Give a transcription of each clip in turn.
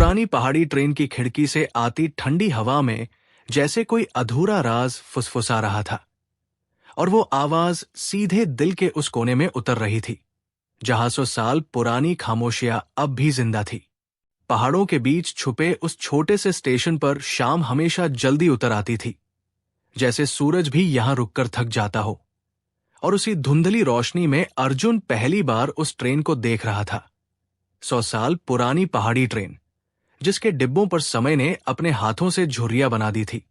पुरानी पहाड़ी ट्रेन की खिड़की से आती ठंडी हवा में जैसे कोई अधूरा राज फुसफुसा रहा था, और वो आवाज सीधे दिल के उस कोने में उतर रही थी जहां 100 साल पुरानी खामोशियां अब भी जिंदा थी। पहाड़ों के बीच छुपे उस छोटे से स्टेशन पर शाम हमेशा जल्दी उतर आती थी, जैसे सूरज भी यहां रुककर थक जाता हो। और उसी धुंधली रोशनी में अर्जुन पहली बार उस ट्रेन को देख रहा था। 100 साल पुरानी पहाड़ी ट्रेन, जिसके डिब्बों पर समय ने अपने हाथों से झुर्रियां बना दी थी।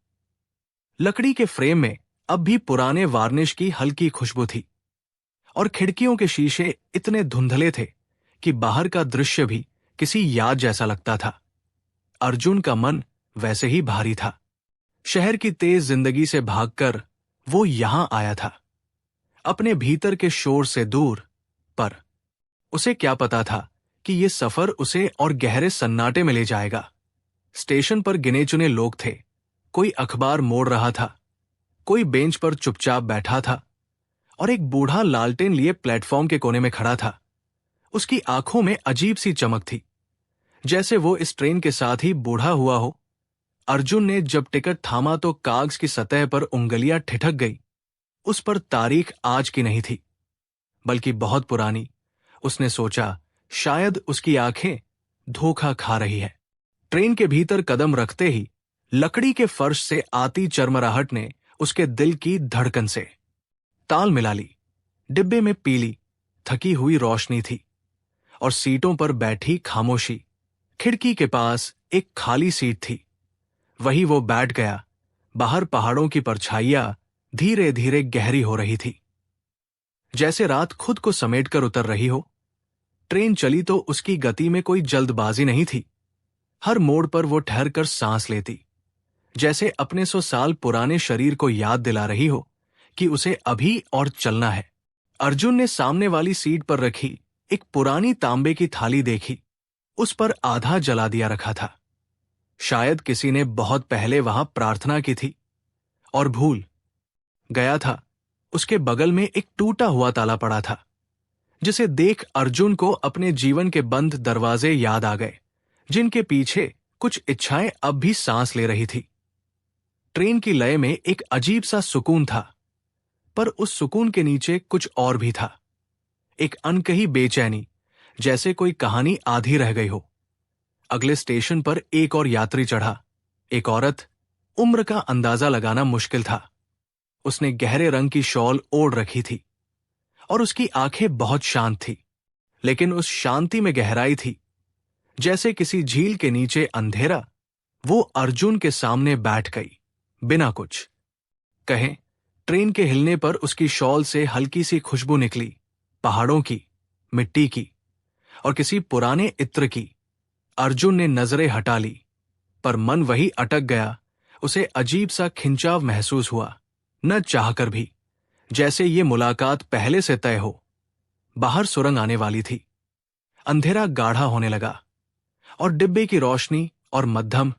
लकड़ी के फ्रेम में अब भी पुराने वार्निश की हल्की खुशबू थी, और खिड़कियों के शीशे इतने धुंधले थे कि बाहर का दृश्य भी किसी याद जैसा लगता था। अर्जुन का मन वैसे ही भारी था। शहर की तेज जिंदगी से भागकर वो यहां आया था, अपने भीतर के शोर से दूर। पर उसे क्या पता था कि ये सफर उसे और गहरे सन्नाटे में ले जाएगा। स्टेशन पर गिने चुने लोग थे। कोई अखबार मोड़ रहा था, कोई बेंच पर चुपचाप बैठा था, और एक बूढ़ा लालटेन लिए प्लेटफॉर्म के कोने में खड़ा था। उसकी आंखों में अजीब सी चमक थी, जैसे वो इस ट्रेन के साथ ही बूढ़ा हुआ हो। अर्जुन ने जब टिकट थामा तो कागज की सतह पर उंगलियां ठिठक गई। उस पर तारीख आज की नहीं थी, बल्कि बहुत पुरानी। उसने सोचा, शायद उसकी आंखें धोखा खा रही है। ट्रेन के भीतर कदम रखते ही लकड़ी के फर्श से आती चरमराहट ने उसके दिल की धड़कन से ताल मिला ली। डिब्बे में पीली थकी हुई रोशनी थी, और सीटों पर बैठी खामोशी। खिड़की के पास एक खाली सीट थी, वही वो बैठ गया। बाहर पहाड़ों की परछाइयां धीरे धीरे गहरी हो रही थी, जैसे रात खुद को समेटकर उतर रही हो। ट्रेन चली तो उसकी गति में कोई जल्दबाजी नहीं थी। हर मोड़ पर वो ठहर कर सांस लेती, जैसे अपने 100 साल पुराने शरीर को याद दिला रही हो कि उसे अभी और चलना है। अर्जुन ने सामने वाली सीट पर रखी एक पुरानी तांबे की थाली देखी। उस पर आधा जला दिया रखा था। शायद किसी ने बहुत पहले वहां प्रार्थना की थी और भूल गया था। उसके बगल में एक टूटा हुआ ताला पड़ा था, जिसे देख अर्जुन को अपने जीवन के बंद दरवाजे याद आ गए, जिनके पीछे कुछ इच्छाएं अब भी सांस ले रही थी। ट्रेन की लय में एक अजीब सा सुकून था, पर उस सुकून के नीचे कुछ और भी था। एक अनकही बेचैनी, जैसे कोई कहानी आधी रह गई हो। अगले स्टेशन पर एक और यात्री चढ़ा। एक औरत। उम्र का अंदाजा लगाना मुश्किल था। उसने गहरे रंग की शॉल ओढ़ रखी थी, और उसकी आंखें बहुत शांत थी, लेकिन उस शांति में गहराई थी, जैसे किसी झील के नीचे अंधेरा। वो अर्जुन के सामने बैठ गई, बिना कुछ कहे। ट्रेन के हिलने पर उसकी शॉल से हल्की सी खुशबू निकली, पहाड़ों की, मिट्टी की, और किसी पुराने इत्र की। अर्जुन ने नजरें हटा ली, पर मन वही अटक गया। उसे अजीब सा खिंचाव महसूस हुआ, न चाहकर भी, जैसे ये मुलाकात पहले से तय हो। बाहर सुरंग आने वाली थी। अंधेरा गाढ़ा होने लगा, और डिब्बे की रोशनी और मध्यम।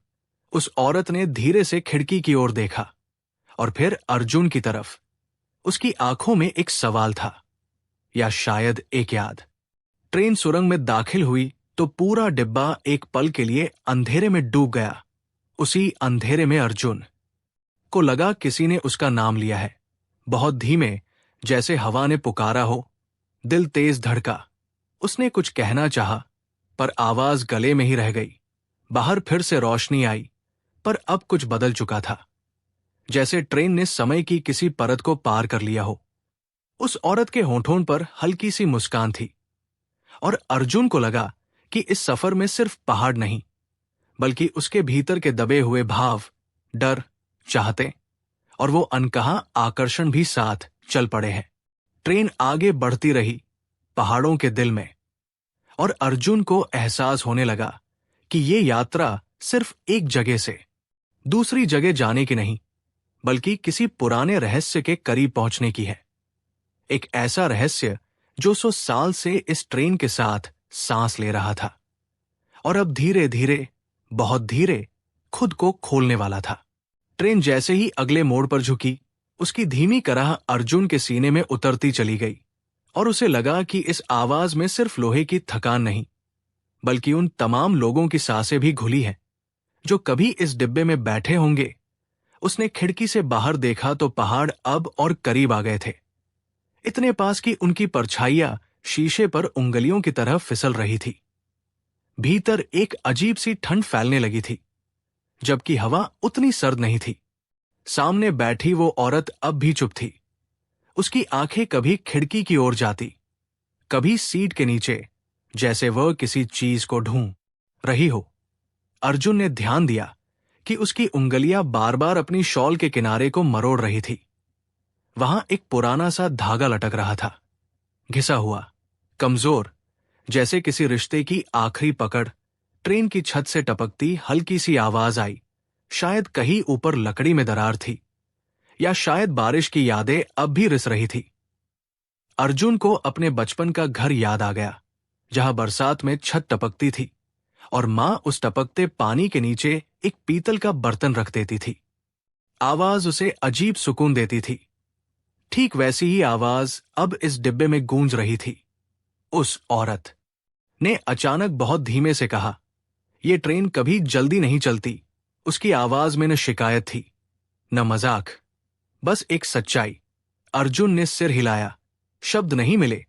उस औरत ने धीरे से खिड़की की ओर देखा, और फिर अर्जुन की तरफ। उसकी आंखों में एक सवाल था, या शायद एक याद। ट्रेन सुरंग में दाखिल हुई तो पूरा डिब्बा एक पल के लिए अंधेरे में डूब गया। उसी अंधेरे में अर्जुन को लगा किसी ने उसका नाम लिया है, बहुत धीमे, जैसे हवा ने पुकारा हो। दिल तेज धड़का। उसने कुछ कहना चाहा, पर आवाज गले में ही रह गई। बाहर फिर से रोशनी आई, पर अब कुछ बदल चुका था, जैसे ट्रेन ने समय की किसी परत को पार कर लिया हो। उस औरत के होठों पर हल्की सी मुस्कान थी, और अर्जुन को लगा कि इस सफर में सिर्फ पहाड़ नहीं, बल्कि उसके भीतर के दबे हुए भाव, डर, चाहते और वो अनकहा आकर्षण भी साथ चल पड़े हैं। ट्रेन आगे बढ़ती रही, पहाड़ों के दिल में, और अर्जुन को एहसास होने लगा कि ये यात्रा सिर्फ एक जगह से दूसरी जगह जाने की नहीं, बल्कि किसी पुराने रहस्य के करीब पहुंचने की है। एक ऐसा रहस्य जो 100 साल से इस ट्रेन के साथ सांस ले रहा था, और अब धीरे धीरे, बहुत धीरे, खुद को खोलने वाला था। ट्रेन जैसे ही अगले मोड़ पर झुकी, उसकी धीमी कराह अर्जुन के सीने में उतरती चली गई, और उसे लगा कि इस आवाज में सिर्फ लोहे की थकान नहीं, बल्कि उन तमाम लोगों की सांसें भी घुली हैं जो कभी इस डिब्बे में बैठे होंगे। उसने खिड़की से बाहर देखा तो पहाड़ अब और करीब आ गए थे, इतने पास कि उनकी परछाइयां शीशे पर उंगलियों की तरह फिसल रही थी। भीतर एक अजीब सी ठंड फैलने लगी थी, जबकि हवा उतनी सर्द नहीं थी। सामने बैठी वो औरत अब भी चुप थी। उसकी आंखें कभी खिड़की की ओर जाती, कभी सीट के नीचे, जैसे वह किसी चीज को ढूंढ रही हो। अर्जुन ने ध्यान दिया कि उसकी उंगलियां बार बार अपनी शॉल के किनारे को मरोड़ रही थी। वहां एक पुराना सा धागा लटक रहा था, घिसा हुआ, कमजोर, जैसे किसी रिश्ते की आखिरी पकड़। ट्रेन की छत से टपकती हल्की सी आवाज आई। शायद कहीं ऊपर लकड़ी में दरार थी, या शायद बारिश की यादें अब भी रिस रही थी। अर्जुन को अपने बचपन का घर याद आ गया, जहां बरसात में छत टपकती थी और मां उस टपकते पानी के नीचे एक पीतल का बर्तन रख देती थी। आवाज उसे अजीब सुकून देती थी। ठीक वैसी ही आवाज अब इस डिब्बे में गूंज रही थी। उस औरत ने अचानक बहुत धीमे से कहा, "यह ट्रेन कभी जल्दी नहीं चलती।" उसकी आवाज में न शिकायत थी, न मजाक, बस एक सच्चाई। अर्जुन ने सिर हिलाया। शब्द नहीं मिले।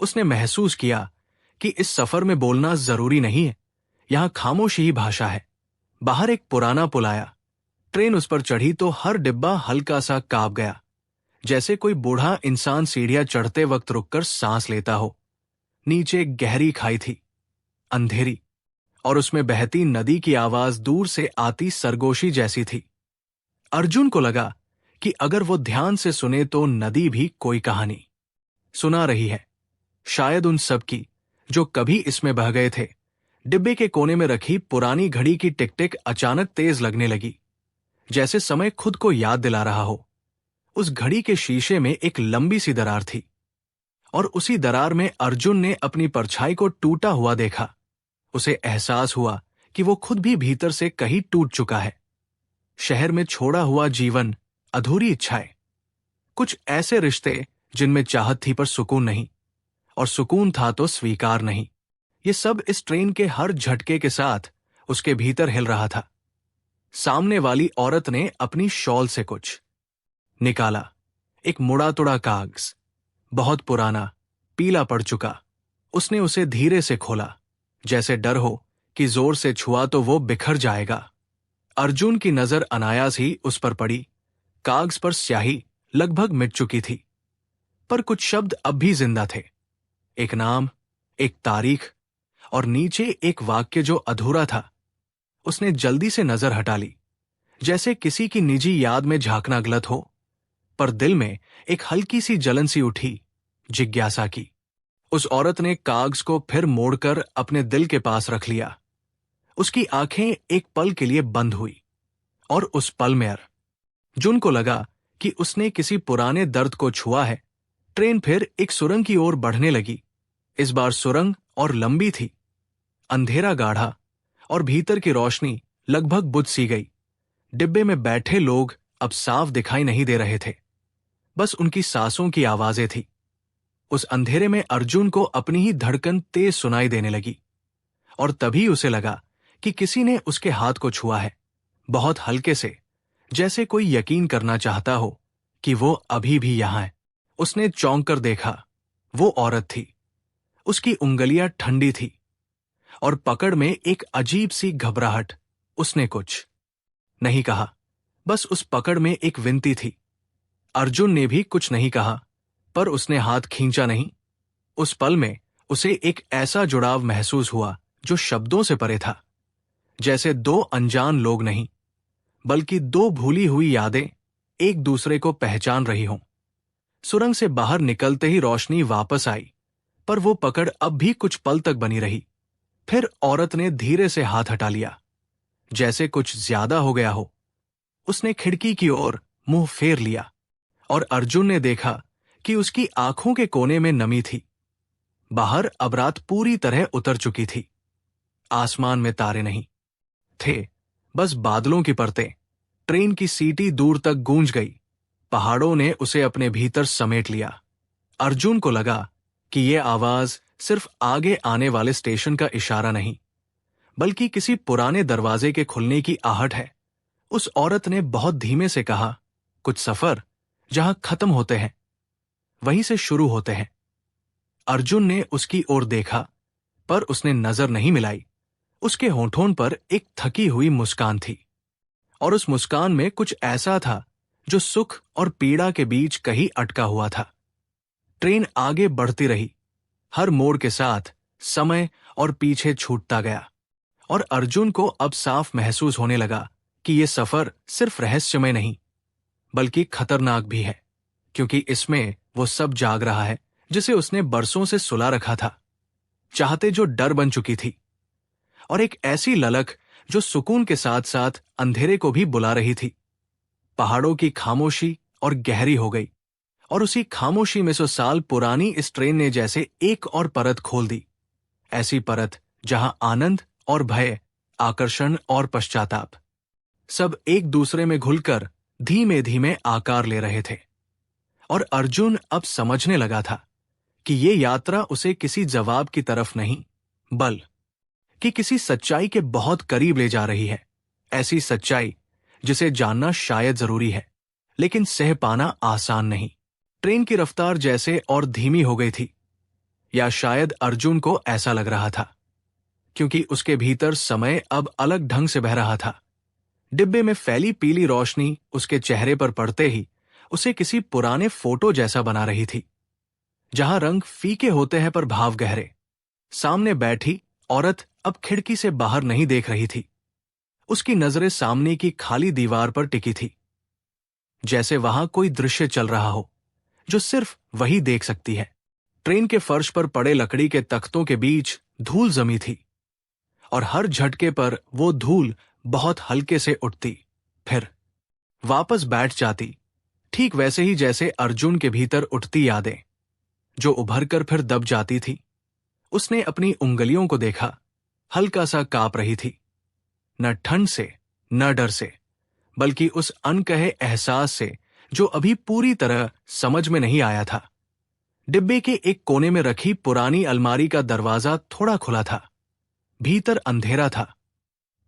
उसने महसूस किया कि इस सफर में बोलना जरूरी नहीं है, यहां खामोशी ही भाषा है। बाहर एक पुराना पुल आया। ट्रेन उस पर चढ़ी तो हर डिब्बा हल्का सा कांप गया, जैसे कोई बूढ़ा इंसान सीढ़ियां चढ़ते वक्त रुककर सांस लेता हो। नीचे गहरी खाई थी, अंधेरी, और उसमें बहती नदी की आवाज दूर से आती सरगोशी जैसी थी। अर्जुन को लगा कि अगर वो ध्यान से सुने तो नदी भी कोई कहानी सुना रही है, शायद उन सब की जो कभी इसमें बह गए थे। डिब्बे के कोने में रखी पुरानी घड़ी की टिक टिक अचानक तेज लगने लगी, जैसे समय खुद को याद दिला रहा हो। उस घड़ी के शीशे में एक लंबी सी दरार थी, और उसी दरार में अर्जुन ने अपनी परछाई को टूटा हुआ देखा। उसे एहसास हुआ कि वो खुद भी भीतर से कहीं टूट चुका है। शहर में छोड़ा हुआ जीवन, अधूरी इच्छाएं, कुछ ऐसे रिश्ते जिनमें चाहत थी पर सुकून नहीं, और सुकून था तो स्वीकार नहीं। ये सब इस ट्रेन के हर झटके के साथ उसके भीतर हिल रहा था। सामने वाली औरत ने अपनी शॉल से कुछ निकाला, एक मुड़ा तुड़ा कागज, बहुत पुराना, पीला पड़ चुका। उसने उसे धीरे से खोला, जैसे डर हो कि जोर से छुआ तो वो बिखर जाएगा। अर्जुन की नजर अनायास ही उस पर पड़ी। कागज पर स्याही लगभग मिट चुकी थी, पर कुछ शब्द अब भी जिंदा थे। एक नाम, एक तारीख, और नीचे एक वाक्य जो अधूरा था। उसने जल्दी से नजर हटा ली, जैसे किसी की निजी याद में झांकना गलत हो, पर दिल में एक हल्की सी जलन सी उठी, जिज्ञासा की। उस औरत ने कागज को फिर मोड़कर अपने दिल के पास रख लिया। उसकी आंखें एक पल के लिए बंद हुई, और उस पल में अर्जुन को लगा कि उसने किसी पुराने दर्द को छुआ है। ट्रेन फिर एक सुरंग की ओर बढ़ने लगी। इस बार सुरंग और लंबी थी। अंधेरा गाढ़ा, और भीतर की रोशनी लगभग बुझ सी गई। डिब्बे में बैठे लोग अब साफ दिखाई नहीं दे रहे थे, बस उनकी सांसों की आवाजें थी। उस अंधेरे में अर्जुन को अपनी ही धड़कन तेज सुनाई देने लगी, और तभी उसे लगा कि किसी ने उसके हाथ को छुआ है, बहुत हल्के से, जैसे कोई यकीन करना चाहता हो कि वो अभी भी यहां है। उसने चौंक कर देखा। वो औरत थी। उसकी उंगलियां ठंडी थी, और पकड़ में एक अजीब सी घबराहट। उसने कुछ नहीं कहा, बस उस पकड़ में एक विनती थी। अर्जुन ने भी कुछ नहीं कहा, पर उसने हाथ खींचा नहीं। उस पल में उसे एक ऐसा जुड़ाव महसूस हुआ जो शब्दों से परे था, जैसे दो अनजान लोग नहीं, बल्कि दो भूली हुई यादें एक दूसरे को पहचान रही हों। सुरंग से बाहर निकलते ही रोशनी वापस आई, पर वो पकड़ अब भी कुछ पल तक बनी रही। फिर औरत ने धीरे से हाथ हटा लिया, जैसे कुछ ज्यादा हो गया हो। उसने खिड़की की ओर मुंह फेर लिया, और अर्जुन ने देखा कि उसकी आंखों के कोने में नमी थी। बाहर अब रात पूरी तरह उतर चुकी थी। आसमान में तारे नहीं थे, बस बादलों की परतें। ट्रेन की सीटी दूर तक गूंज गई। पहाड़ों ने उसे अपने भीतर समेट लिया। अर्जुन को लगा कि यह आवाज सिर्फ आगे आने वाले स्टेशन का इशारा नहीं, बल्कि किसी पुराने दरवाजे के खुलने की आहट है। उस औरत ने बहुत धीमे से कहा, कुछ सफर जहां खत्म होते हैं वहीं से शुरू होते हैं। अर्जुन ने उसकी ओर देखा, पर उसने नजर नहीं मिलाई। उसके होंठों पर एक थकी हुई मुस्कान थी, और उस मुस्कान में कुछ ऐसा था जो सुख और पीड़ा के बीच कहीं अटका हुआ था। ट्रेन आगे बढ़ती रही, हर मोड़ के साथ समय और पीछे छूटता गया, और अर्जुन को अब साफ महसूस होने लगा कि यह सफर सिर्फ रहस्यमय नहीं, बल्कि खतरनाक भी है, क्योंकि इसमें वो सब जाग रहा है जिसे उसने बरसों से सुला रखा था, चाहते जो डर बन चुकी थी, और एक ऐसी ललक जो सुकून के साथ साथ अंधेरे को भी बुला रही थी। पहाड़ों की खामोशी और गहरी हो गई, और उसी खामोशी में 100 साल पुरानी इस ट्रेन ने जैसे एक और परत खोल दी, ऐसी परत जहां आनंद और भय, आकर्षण और पश्चाताप सब एक दूसरे में घुलकर धीमे धीमे आकार ले रहे थे। और अर्जुन अब समझने लगा था कि ये यात्रा उसे किसी जवाब की तरफ नहीं, बल्कि किसी सच्चाई के बहुत करीब ले जा रही है। ऐसी सच्चाई जिसे जानना शायद जरूरी है, लेकिन सह पाना आसान नहीं। ट्रेन की रफ्तार जैसे और धीमी हो गई थी, या शायद अर्जुन को ऐसा लग रहा था, क्योंकि उसके भीतर समय अब अलग ढंग से बह रहा था। डिब्बे में फैली पीली रोशनी उसके चेहरे पर पड़ते ही उसे किसी पुराने फोटो जैसा बना रही थी, जहां रंग फीके होते हैं पर भाव गहरे। सामने बैठी औरत अब खिड़की से बाहर नहीं देख रही थी, उसकी नजरें सामने की खाली दीवार पर टिकी थी, जैसे वहां कोई दृश्य चल रहा हो जो सिर्फ वही देख सकती है। ट्रेन के फर्श पर पड़े लकड़ी के तख्तों के बीच धूल जमी थी, और हर झटके पर वो धूल बहुत हल्के से उठती, फिर वापस बैठ जाती, ठीक वैसे ही जैसे अर्जुन के भीतर उठती यादें, जो उभर कर फिर दब जाती थी। उसने अपनी उंगलियों को देखा, हल्का सा कांप रही थी, न ठंड से न डर से, बल्कि उस अनकहे एहसास से जो अभी पूरी तरह समझ में नहीं आया था। डिब्बे के एक कोने में रखी पुरानी अलमारी का दरवाजा थोड़ा खुला था। भीतर अंधेरा था,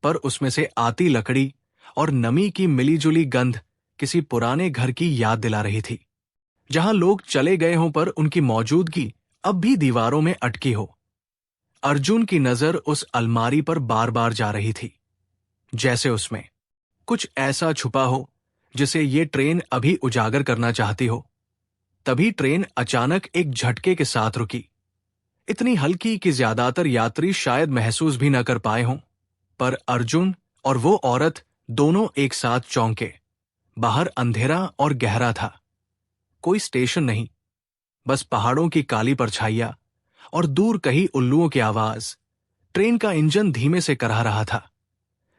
पर उसमें से आती लकड़ी और नमी की मिलीजुली गंध किसी पुराने घर की याद दिला रही थी, जहां लोग चले गए हों पर उनकी मौजूदगी अब भी दीवारों में अटकी हो। अर्जुन की नजर उस अलमारी पर बार बार जा रही थी, जैसे उसमें कुछ ऐसा छुपा हो जिसे ये ट्रेन अभी उजागर करना चाहती हो। तभी ट्रेन अचानक एक झटके के साथ रुकी, इतनी हल्की कि ज्यादातर यात्री शायद महसूस भी न कर पाए हों, पर अर्जुन और वो औरत दोनों एक साथ चौंके। बाहर अंधेरा और गहरा था, कोई स्टेशन नहीं, बस पहाड़ों की काली परछाइयां और दूर कहीं उल्लुओं की आवाज। ट्रेन का इंजन धीमे से करहा रहा था,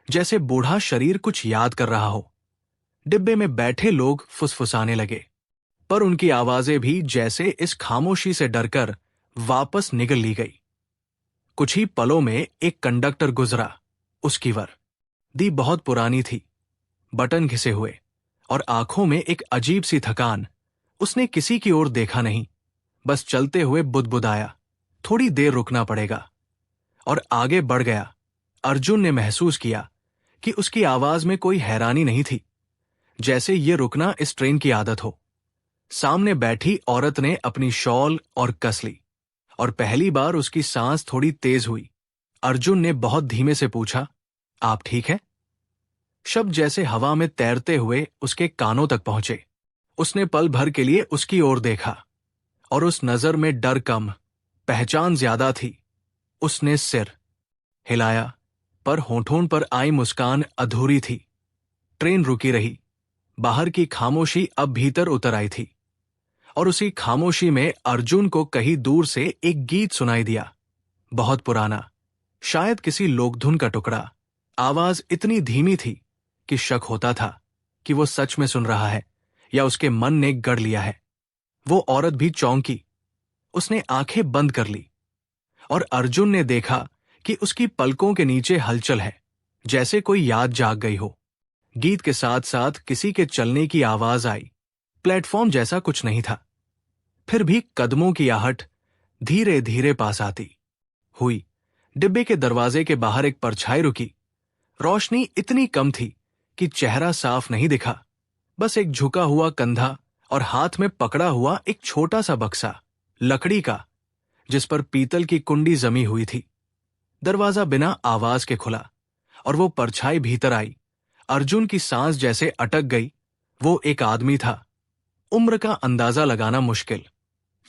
जैसे बूढ़ा शरीर कुछ याद कर रहा हो। डिब्बे में बैठे लोग फुसफुसाने लगे, पर उनकी आवाजें भी जैसे इस खामोशी से डरकर वापस निगल ली गई। कुछ ही पलों में एक कंडक्टर गुजरा। उसकी वर्दी बहुत पुरानी थी, बटन घिसे हुए, और आंखों में एक अजीब सी थकान। उसने किसी की ओर देखा नहीं, बस चलते हुए बुदबुदाया, थोड़ी देर रुकना पड़ेगा, और आगे बढ़ गया। अर्जुन ने महसूस किया कि उसकी आवाज में कोई हैरानी नहीं थी, जैसे ये रुकना इस ट्रेन की आदत हो। सामने बैठी औरत ने अपनी शॉल और कस ली, और पहली बार उसकी सांस थोड़ी तेज हुई। अर्जुन ने बहुत धीमे से पूछा, आप ठीक है? शब्द जैसे हवा में तैरते हुए उसके कानों तक पहुंचे। उसने पल भर के लिए उसकी ओर देखा, और उस नजर में डर कम, पहचान ज्यादा थी। उसने सिर हिलाया, पर होंठों पर आई मुस्कान अधूरी थी। ट्रेन रुकी रही। बाहर की खामोशी अब भीतर उतर आई थी, और उसी खामोशी में अर्जुन को कहीं दूर से एक गीत सुनाई दिया, बहुत पुराना, शायद किसी लोकधुन का टुकड़ा। आवाज इतनी धीमी थी कि शक होता था कि वो सच में सुन रहा है या उसके मन ने गढ़ लिया है। वो औरत भी चौंकी। उसने आंखें बंद कर ली, और अर्जुन ने देखा कि उसकी पलकों के नीचे हलचल है, जैसे कोई याद जाग गई हो। गीत के साथ साथ किसी के चलने की आवाज आई। प्लेटफॉर्म जैसा कुछ नहीं था, फिर भी कदमों की आहट, धीरे धीरे पास आती हुई डिब्बे के दरवाजे के बाहर एक परछाई रुकी। रोशनी इतनी कम थी कि चेहरा साफ नहीं दिखा, बस एक झुका हुआ कंधा और हाथ में पकड़ा हुआ एक छोटा सा बक्सा लकड़ी का, जिस पर पीतल की कुंडी जमी हुई थी। दरवाजा बिना आवाज के खुला और वो परछाई भीतर आई। अर्जुन की सांस जैसे अटक गई। वो एक आदमी था, उम्र का अंदाजा लगाना मुश्किल,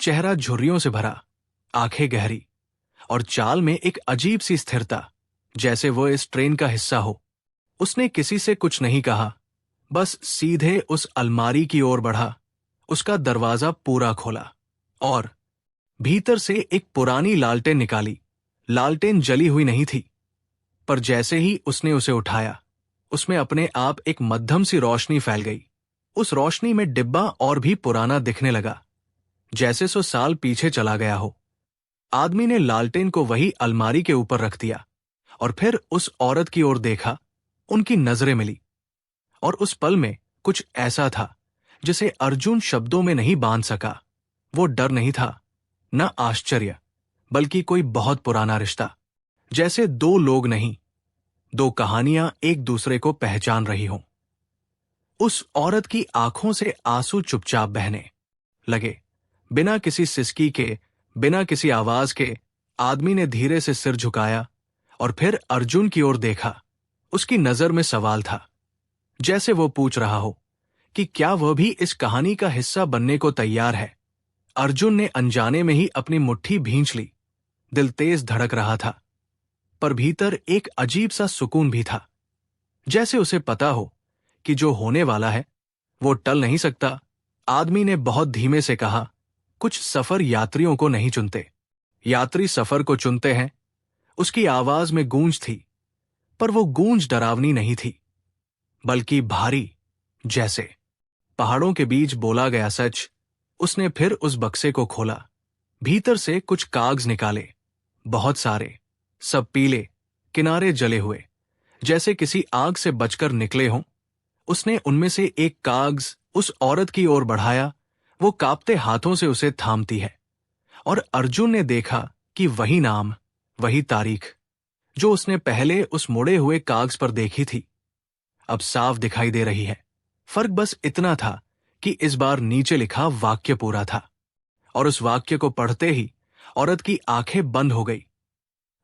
चेहरा झुर्रियों से भरा, आंखें गहरी और चाल में एक अजीब सी स्थिरता, जैसे वो इस ट्रेन का हिस्सा हो। उसने किसी से कुछ नहीं कहा, बस सीधे उस अलमारी की ओर बढ़ा, उसका दरवाजा पूरा खोला और भीतर से एक पुरानी लालटेन निकाली। लालटेन जली हुई नहीं थी, पर जैसे ही उसने उसे उठाया, उसमें अपने आप एक मध्यम सी रोशनी फैल गई। उस रोशनी में डिब्बा और भी पुराना दिखने लगा, जैसे 100 साल पीछे चला गया हो। आदमी ने लालटेन को वही अलमारी के ऊपर रख दिया और फिर उस औरत की ओर देखा। उनकी नजरें मिली और उस पल में कुछ ऐसा था जिसे अर्जुन शब्दों में नहीं बांध सका। वो डर नहीं था, न आश्चर्य, बल्कि कोई बहुत पुराना रिश्ता, जैसे दो लोग नहीं, दो कहानियां एक दूसरे को पहचान रही हों। उस औरत की आंखों से आंसू चुपचाप बहने लगे, बिना किसी सिसकी के, बिना किसी आवाज के। आदमी ने धीरे से सिर झुकाया और फिर अर्जुन की ओर देखा। उसकी नजर में सवाल था, जैसे वो पूछ रहा हो कि क्या वह भी इस कहानी का हिस्सा बनने को तैयार है। अर्जुन ने अनजाने में ही अपनी मुट्ठी भींच ली। दिल तेज धड़क रहा था, पर भीतर एक अजीब सा सुकून भी था, जैसे उसे पता हो कि जो होने वाला है वो टल नहीं सकता। आदमी ने बहुत धीमे से कहा, कुछ सफर यात्रियों को नहीं चुनते, यात्री सफर को चुनते हैं। उसकी आवाज में गूंज थी, पर वो गूंज डरावनी नहीं थी, बल्कि भारी, जैसे पहाड़ों के बीच बोला गया सच। उसने फिर उस बक्से को खोला, भीतर से कुछ कागज निकाले, बहुत सारे, सब पीले, किनारे जले हुए, जैसे किसी आग से बचकर निकले हों। उसने उनमें से एक कागज उस औरत की ओर बढ़ाया। वो कांपते हाथों से उसे थामती है और अर्जुन ने देखा कि वही नाम, वही तारीख जो उसने पहले उस मुड़े हुए कागज पर देखी थी, अब साफ दिखाई दे रही है। फर्क बस इतना था कि इस बार नीचे लिखा वाक्य पूरा था, और उस वाक्य को पढ़ते ही औरत की आंखें बंद हो गई।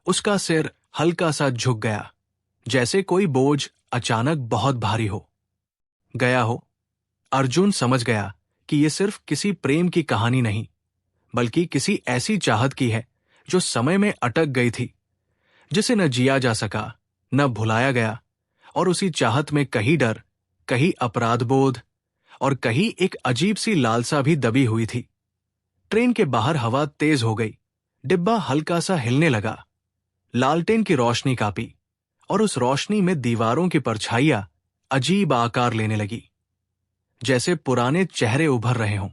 उसका सिर हल्का सा झुक गया, जैसे कोई बोझ अचानक बहुत भारी हो गया हो। अर्जुन समझ गया कि यह सिर्फ किसी प्रेम की कहानी नहीं, बल्कि किसी ऐसी चाहत की है जो समय में अटक गई थी, जिसे न जिया जा सका, न भुलाया गया। और उसी चाहत में कहीं डर, कहीं अपराधबोध और कहीं एक अजीब सी लालसा भी दबी हुई थी। ट्रेन के बाहर हवा तेज हो गई, डिब्बा हल्का सा हिलने लगा, लालटेन की रोशनी कापी और उस रोशनी में दीवारों की परछाइयां अजीब आकार लेने लगी, जैसे पुराने चेहरे उभर रहे हों।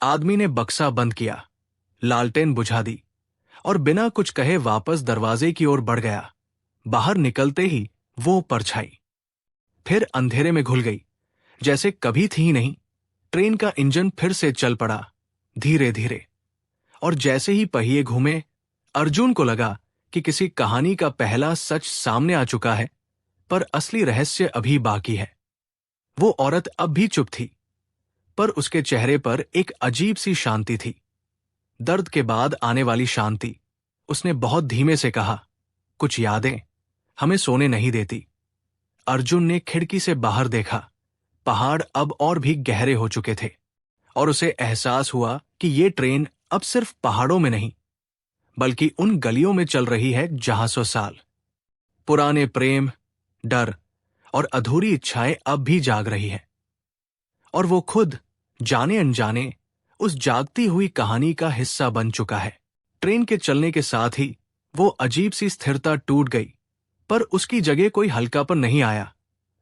आदमी ने बक्सा बंद किया, लालटेन बुझा दी और बिना कुछ कहे वापस दरवाजे की ओर बढ़ गया। बाहर निकलते ही वो परछाई फिर अंधेरे में घुल गई, जैसे कभी थी ही नहीं। ट्रेन का इंजन फिर से चल पड़ा, धीरे धीरे, और जैसे ही पहिए घूमे, अर्जुन को लगा कि किसी कहानी का पहला सच सामने आ चुका है, पर असली रहस्य अभी बाकी है। वो औरत अब भी चुप थी, पर उसके चेहरे पर एक अजीब सी शांति थी, दर्द के बाद आने वाली शांति। उसने बहुत धीमे से कहा, कुछ यादें हमें सोने नहीं देती। अर्जुन ने खिड़की से बाहर देखा। पहाड़ अब और भी गहरे हो चुके थे और उसे एहसास हुआ कि ये ट्रेन अब सिर्फ पहाड़ों में नहीं, बल्कि उन गलियों में चल रही है जहां 100 साल पुराने प्रेम, डर और अधूरी इच्छाएं अब भी जाग रही है। और वो खुद जाने अनजाने उस जागती हुई कहानी का हिस्सा बन चुका है। ट्रेन के चलने के साथ ही वो अजीब सी स्थिरता टूट गई, पर उसकी जगह कोई हल्कापन नहीं आया,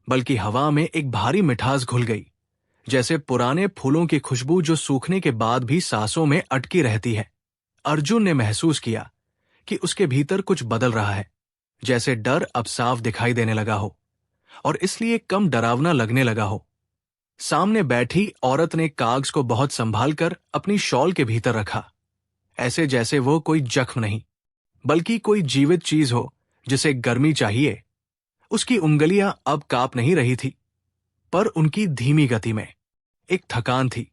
बल्कि हवा में एक भारी मिठास घुल गई, जैसे पुराने फूलों की खुशबू जो सूखने के बाद भी सांसों में अटकी रहती है। अर्जुन ने महसूस किया कि उसके भीतर कुछ बदल रहा है, जैसे डर अब साफ दिखाई देने लगा हो और इसलिए कम डरावना लगने लगा हो। सामने बैठी औरत ने कागज को बहुत संभाल कर अपनी शॉल के भीतर रखा, ऐसे जैसे वो कोई जख्म नहीं, बल्कि कोई जीवित चीज हो जिसे गर्मी चाहिए। उसकी उंगलियां अब कांप नहीं रही थी, पर उनकी धीमी गति में एक थकान थी,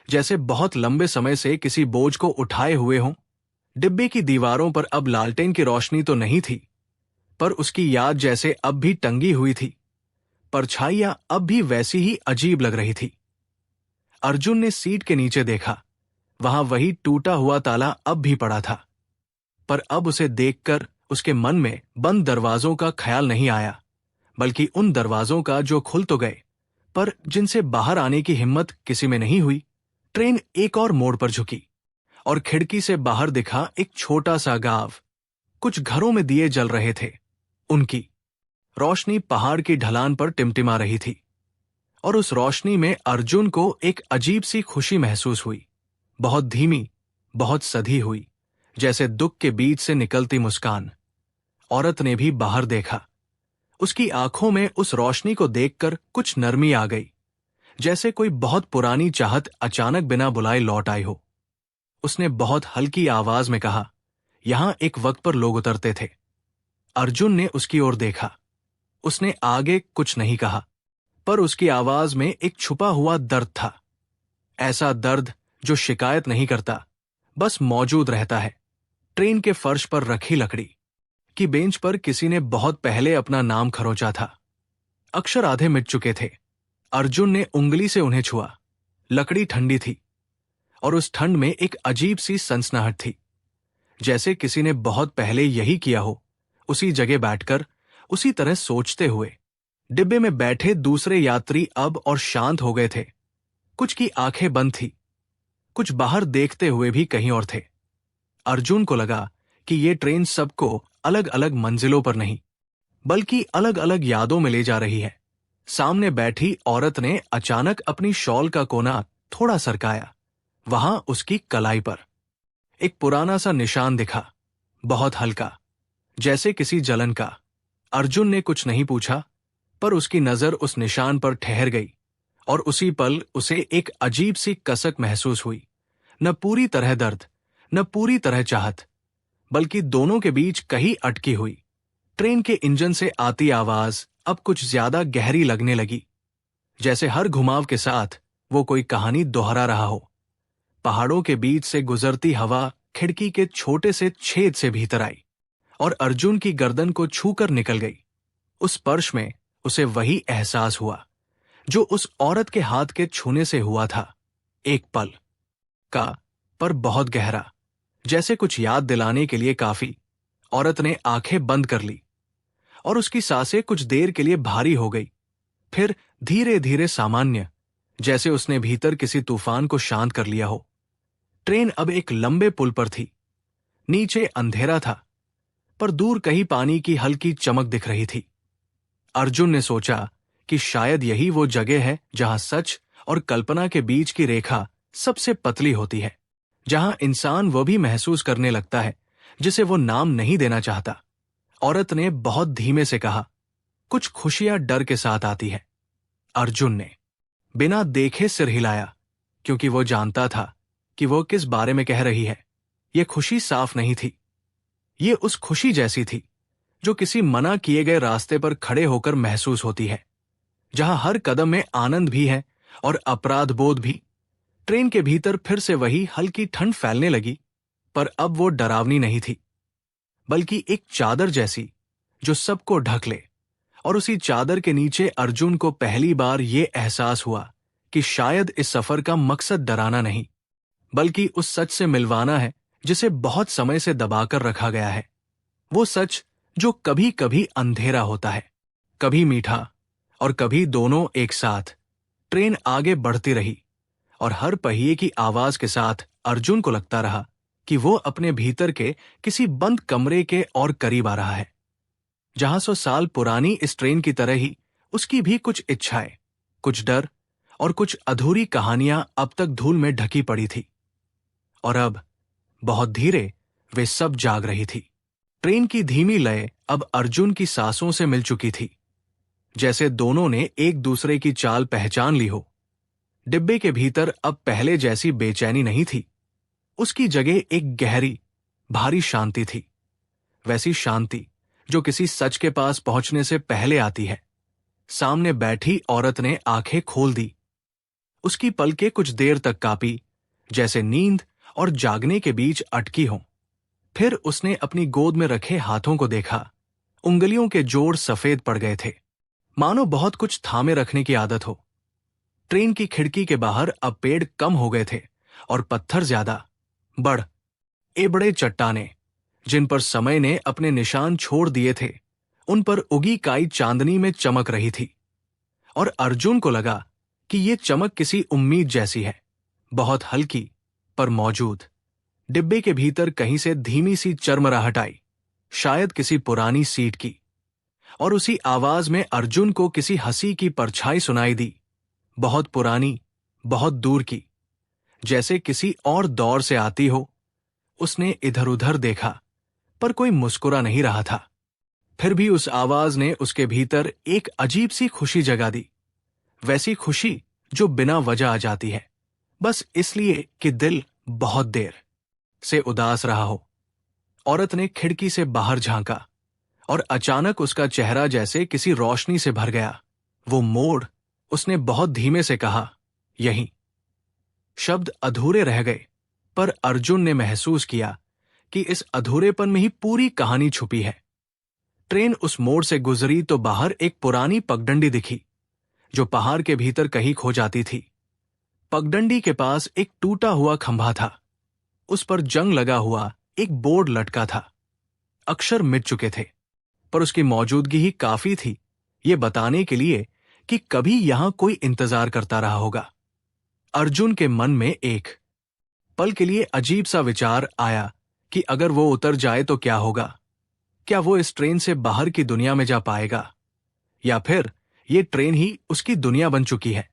जैसे बहुत लंबे समय से किसी बोझ को उठाए हुए हों। डिब्बे की दीवारों पर अब लालटेन की रोशनी तो नहीं थी, पर उसकी याद जैसे अब भी टंगी हुई थी। परछाइयां अब भी वैसी ही अजीब लग रही थी। अर्जुन ने सीट के नीचे देखा। वहां वही टूटा हुआ ताला अब भी पड़ा था, पर अब उसे देखकर उसके मन में बंद दरवाजों का ख्याल नहीं आया, बल्कि उन दरवाजों का जो खुल तो गए, पर जिनसे बाहर आने की हिम्मत किसी में नहीं हुई। ट्रेन एक और मोड़ पर झुकी और खिड़की से बाहर दिखा एक छोटा सा गांव। कुछ घरों में दिए जल रहे थे। उनकी रोशनी पहाड़ की ढलान पर टिमटिमा रही थी, और उस रोशनी में अर्जुन को एक अजीब सी खुशी महसूस हुई, बहुत धीमी, बहुत सधी हुई, जैसे दुख के बीच से निकलती मुस्कान। औरत ने भी बाहर देखा। उसकी आंखों में उस रोशनी को देखकर कुछ नरमी आ गई, जैसे कोई बहुत पुरानी चाहत अचानक बिना बुलाए लौट आई हो। उसने बहुत हल्की आवाज में कहा, यहां एक वक्त पर लोग उतरते थे। अर्जुन ने उसकी ओर देखा। उसने आगे कुछ नहीं कहा, पर उसकी आवाज में एक छुपा हुआ दर्द था। ऐसा दर्द जो शिकायत नहीं करता, बस मौजूद रहता है। ट्रेन के फर्श पर रखी लकड़ी की बेंच पर किसी ने बहुत पहले अपना नाम खरोंचा था। अक्षर आधे मिट चुके थे। अर्जुन ने उंगली से उन्हें छुआ। लकड़ी ठंडी थी, और उस ठंड में एक अजीब सी सनसनाहट थी, जैसे किसी ने बहुत पहले यही किया हो, उसी जगह बैठकर, उसी तरह सोचते हुए। डिब्बे में बैठे दूसरे यात्री अब और शांत हो गए थे। कुछ की आंखें बंद थी, कुछ बाहर देखते हुए भी कहीं और थे। अर्जुन को लगा कि ये ट्रेन सबको अलग अलग मंजिलों पर नहीं, बल्कि अलग अलग यादों में ले जा रही है। सामने बैठी औरत ने अचानक अपनी शॉल का कोना थोड़ा सरकाया। वहां उसकी कलाई पर एक पुराना सा निशान दिखा, बहुत हल्का, जैसे किसी जलन का। अर्जुन ने कुछ नहीं पूछा, पर उसकी नजर उस निशान पर ठहर गई, और उसी पल उसे एक अजीब सी कसक महसूस हुई। न पूरी तरह दर्द, न पूरी तरह चाहत, बल्कि दोनों के बीच कहीं अटकी हुई। ट्रेन के इंजन से आती आवाज अब कुछ ज्यादा गहरी लगने लगी, जैसे हर घुमाव के साथ वो कोई कहानी दोहरा रहा हो। पहाड़ों के बीच से गुजरती हवा खिड़की के छोटे से छेद से भीतर आई, और अर्जुन की गर्दन को छूकर निकल गई। उस स्पर्श में उसे वही एहसास हुआ जो उस औरत के हाथ के छूने से हुआ था, एक पल का, पर बहुत गहरा, जैसे कुछ याद दिलाने के लिए काफी। औरत ने आंखें बंद कर ली, और उसकी सांसें कुछ देर के लिए भारी हो गई, फिर धीरे धीरे सामान्य, जैसे उसने भीतर किसी तूफान को शांत कर लिया हो। ट्रेन अब एक लंबे पुल पर थी। नीचे अंधेरा था, पर दूर कहीं पानी की हल्की चमक दिख रही थी। अर्जुन ने सोचा कि शायद यही वो जगह है जहां सच और कल्पना के बीच की रेखा सबसे पतली होती है, जहां इंसान वो भी महसूस करने लगता है जिसे वो नाम नहीं देना चाहता। औरत ने बहुत धीमे से कहा, कुछ खुशियां डर के साथ आती है। अर्जुन ने बिना देखे सिर हिलाया, क्योंकि वो जानता था कि वो किस बारे में कह रही है। ये खुशी साफ नहीं थी। ये उस खुशी जैसी थी जो किसी मना किए गए रास्ते पर खड़े होकर महसूस होती है, जहां हर कदम में आनंद भी है और अपराध बोध भी। ट्रेन के भीतर फिर से वही हल्की ठंड फैलने लगी, पर अब वो डरावनी नहीं थी, बल्कि एक चादर जैसी जो सबको ढक ले। और उसी चादर के नीचे अर्जुन को पहली बार ये एहसास हुआ कि शायद इस सफर का मकसद डराना नहीं, बल्कि उस सच से मिलवाना है जिसे बहुत समय से दबाकर रखा गया है। वो सच जो कभी कभी अंधेरा होता है, कभी मीठा, और कभी दोनों एक साथ। ट्रेन आगे बढ़ती रही, और हर पहिए की आवाज के साथ अर्जुन को लगता रहा कि वो अपने भीतर के किसी बंद कमरे के और करीब आ रहा है, जहां 100 साल पुरानी इस ट्रेन की तरह ही उसकी भी कुछ इच्छाएं, कुछ डर और कुछ अधूरी कहानियां अब तक धूल में ढकी पड़ी थी। और अब बहुत धीरे वे सब जाग रही थी। ट्रेन की धीमी लय अब अर्जुन की सांसों से मिल चुकी थी, जैसे दोनों ने एक दूसरे की चाल पहचान ली हो। डिब्बे के भीतर अब पहले जैसी बेचैनी नहीं थी। उसकी जगह एक गहरी, भारी शांति थी। वैसी शांति जो किसी सच के पास पहुंचने से पहले आती है। सामने बैठी औरत ने आंखें खोल दी। उसकी पलकें कुछ देर तक कांपी, जैसे नींद और जागने के बीच अटकी हों। फिर उसने अपनी गोद में रखे हाथों को देखा। उंगलियों के जोड़ सफेद पड़ गए थे, मानो बहुत कुछ थामे रखने की आदत हो। ट्रेन की खिड़की के बाहर अब पेड़ कम हो गए थे और पत्थर ज्यादा, बड़े चट्टाने, जिन पर समय ने अपने निशान छोड़ दिए थे, उन पर उगी काई चांदनी में चमक रही थी। और अर्जुन को लगा कि ये चमक किसी उम्मीद जैसी है, बहुत हल्की पर मौजूद। डिब्बे के भीतर कहीं से धीमी सी चरमराहट आई, शायद किसी पुरानी सीट की। और उसी आवाज में अर्जुन को किसी हंसी की परछाई सुनाई दी, बहुत पुरानी, बहुत दूर की, जैसे किसी और दौर से आती हो। उसने इधर उधर देखा, पर कोई मुस्कुरा नहीं रहा था। फिर भी उस आवाज ने उसके भीतर एक अजीब सी खुशी जगा दी, वैसी खुशी जो बिना वजह आ जाती है, बस इसलिए कि दिल बहुत देर से उदास रहा हो। औरत ने खिड़की से बाहर झांका और अचानक उसका चेहरा जैसे किसी रोशनी से भर गया। वो मोड़, उसने बहुत धीमे से कहा, यहीं। शब्द अधूरे रह गए, पर अर्जुन ने महसूस किया कि इस अधूरेपन में ही पूरी कहानी छुपी है। ट्रेन उस मोड़ से गुजरी तो बाहर एक पुरानी पगडंडी दिखी, जो पहाड़ के भीतर कहीं खो जाती थी। पगडंडी के पास एक टूटा हुआ खंभा था। उस पर जंग लगा हुआ एक बोर्ड लटका था। अक्षर मिट चुके थे, पर उसकी मौजूदगी ही काफी थी ये बताने के लिए कि कभी यहां कोई इंतजार करता रहा होगा। अर्जुन के मन में एक पल के लिए अजीब सा विचार आया कि अगर वो उतर जाए तो क्या होगा। क्या वो इस ट्रेन से बाहर की दुनिया में जा पाएगा, या फिर ये ट्रेन ही उसकी दुनिया बन चुकी है।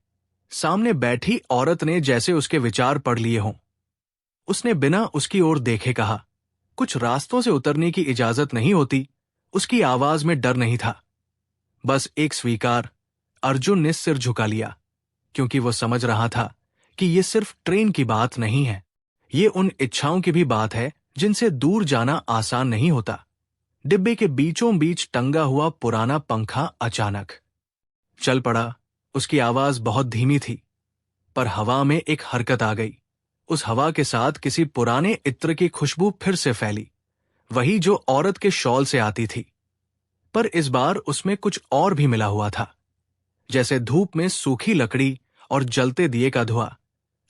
सामने बैठी औरत ने जैसे उसके विचार पढ़ लिए हों। उसने बिना उसकी ओर देखे कहा, कुछ रास्तों से उतरने की इजाजत नहीं होती। उसकी आवाज में डर नहीं था, बस एक स्वीकार। अर्जुन ने सिर झुका लिया, क्योंकि वो समझ रहा था कि ये सिर्फ ट्रेन की बात नहीं है, ये उन इच्छाओं की भी बात है जिनसे दूर जाना आसान नहीं होता। डिब्बे के बीचों बीच टंगा हुआ पुराना पंखा अचानक चल पड़ा। उसकी आवाज बहुत धीमी थी, पर हवा में एक हरकत आ गई। उस हवा के साथ किसी पुराने इत्र की खुशबू फिर से फैली, वही जो औरत के शॉल से आती थी। पर इस बार उसमें कुछ और भी मिला हुआ था, जैसे धूप में सूखी लकड़ी और जलते दिए का धुआं।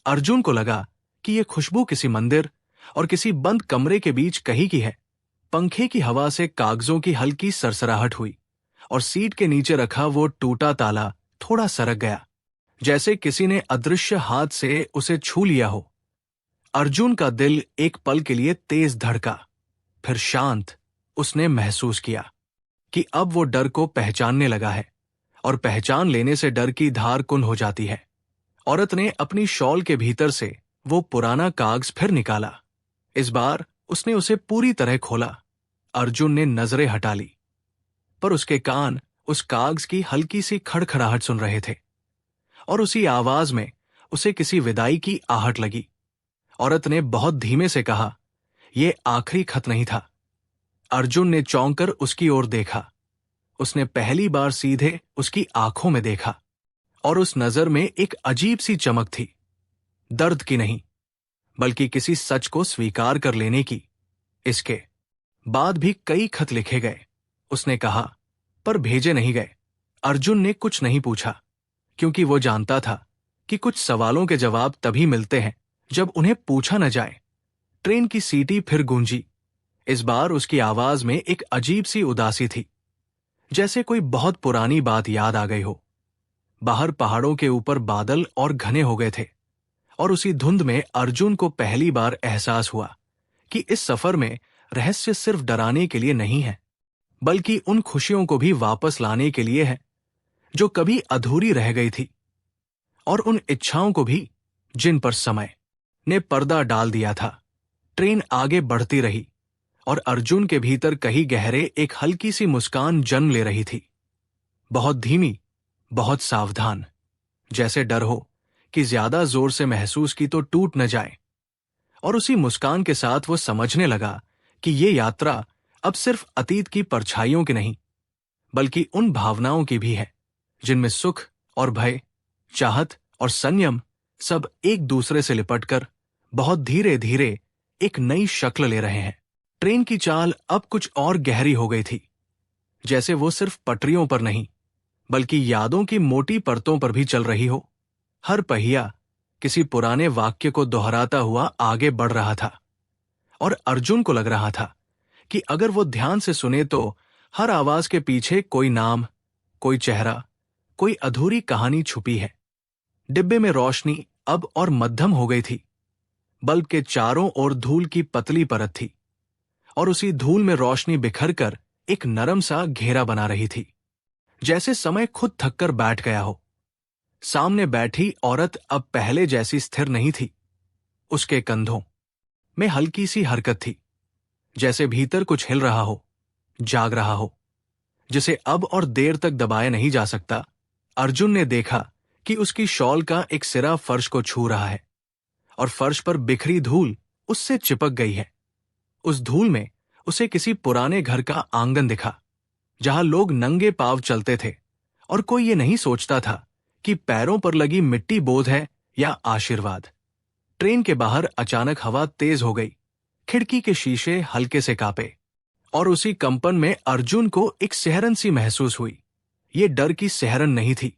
अर्जुन को लगा कि यह खुशबू किसी मंदिर और किसी बंद कमरे के बीच कहीं की है। पंखे की हवा से कागजों की हल्की सरसराहट हुई और सीट के नीचे रखा वो टूटा ताला थोड़ा सरक गया, जैसे किसी ने अदृश्य हाथ से उसे छू लिया हो। अर्जुन का दिल एक पल के लिए तेज धड़का, फिर शांत। उसने महसूस किया कि अब वो डर को पहचानने लगा है, और पहचान लेने से डर की धार कुन हो जाती है। औरत ने अपनी शॉल के भीतर से वो पुराना कागज फिर निकाला। इस बार उसने उसे पूरी तरह खोला। अर्जुन ने नजरें हटा ली, पर उसके कान उस कागज की हल्की सी खड़खड़ाहट सुन रहे थे, और उसी आवाज में उसे किसी विदाई की आहट लगी। औरत ने बहुत धीमे से कहा, यह आखिरी खत नहीं था। अर्जुन ने चौंक कर उसकी ओर देखा। उसने पहली बार सीधे उसकी आंखों में देखा, और उस नजर में एक अजीब सी चमक थी, दर्द की नहीं, बल्कि किसी सच को स्वीकार कर लेने की। इसके बाद भी कई खत लिखे गए, उसने कहा, पर भेजे नहीं गए। अर्जुन ने कुछ नहीं पूछा, क्योंकि वो जानता था कि कुछ सवालों के जवाब तभी मिलते हैं जब उन्हें पूछा न जाए। ट्रेन की सीटी फिर गूंजी। इस बार उसकी आवाज में एक अजीब सी उदासी थी, जैसे कोई बहुत पुरानी बात याद आ गई हो। बाहर पहाड़ों के ऊपर बादल और घने हो गए थे, और उसी धुंध में अर्जुन को पहली बार एहसास हुआ कि इस सफर में रहस्य सिर्फ डराने के लिए नहीं है, बल्कि उन खुशियों को भी वापस लाने के लिए है जो कभी अधूरी रह गई थी, और उन इच्छाओं को भी जिन पर समय ने पर्दा डाल दिया था। ट्रेन आगे बढ़ती रही, और अर्जुन के भीतर कहीं गहरे एक हल्की सी मुस्कान जन्म ले रही थी, बहुत धीमी, बहुत सावधान, जैसे डर हो कि ज्यादा जोर से महसूस की तो टूट न जाए। और उसी मुस्कान के साथ वो समझने लगा कि ये यात्रा अब सिर्फ अतीत की परछाइयों की नहीं, बल्कि उन भावनाओं की भी है जिनमें सुख और भय, चाहत और संयम सब एक दूसरे से लिपटकर बहुत धीरे धीरे एक नई शक्ल ले रहे हैं। ट्रेन की चाल अब कुछ और गहरी हो गई थी, जैसे वो सिर्फ पटरियों पर नहीं, बल्कि यादों की मोटी परतों पर भी चल रही हो। हर पहिया किसी पुराने वाक्य को दोहराता हुआ आगे बढ़ रहा था, और अर्जुन को लग रहा था कि अगर वो ध्यान से सुने तो हर आवाज के पीछे कोई नाम, कोई चेहरा, कोई अधूरी कहानी छुपी है। डिब्बे में रोशनी अब और मध्यम हो गई थी। बल्ब के चारों ओर धूल की पतली परत थी, और उसी धूल में रोशनी बिखरकर एक नरम सा घेरा बना रही थी, जैसे समय खुद थककर बैठ गया हो। सामने बैठी औरत अब पहले जैसी स्थिर नहीं थी। उसके कंधों में हल्की सी हरकत थी, जैसे भीतर कुछ हिल रहा हो, जाग रहा हो, जिसे अब और देर तक दबाया नहीं जा सकता। अर्जुन ने देखा कि उसकी शॉल का एक सिरा फर्श को छू रहा है, और फर्श पर बिखरी धूल उससे चिपक गई है। उस धूल में उसे किसी पुराने घर का आंगन दिखा, जहां लोग नंगे पांव चलते थे, और कोई ये नहीं सोचता था कि पैरों पर लगी मिट्टी बोझ है या आशीर्वाद। ट्रेन के बाहर अचानक हवा तेज हो गई, खिड़की के शीशे हल्के से कांपे, और उसी कंपन में अर्जुन को एक सिहरन सी महसूस हुई। ये डर की सिहरन नहीं थी,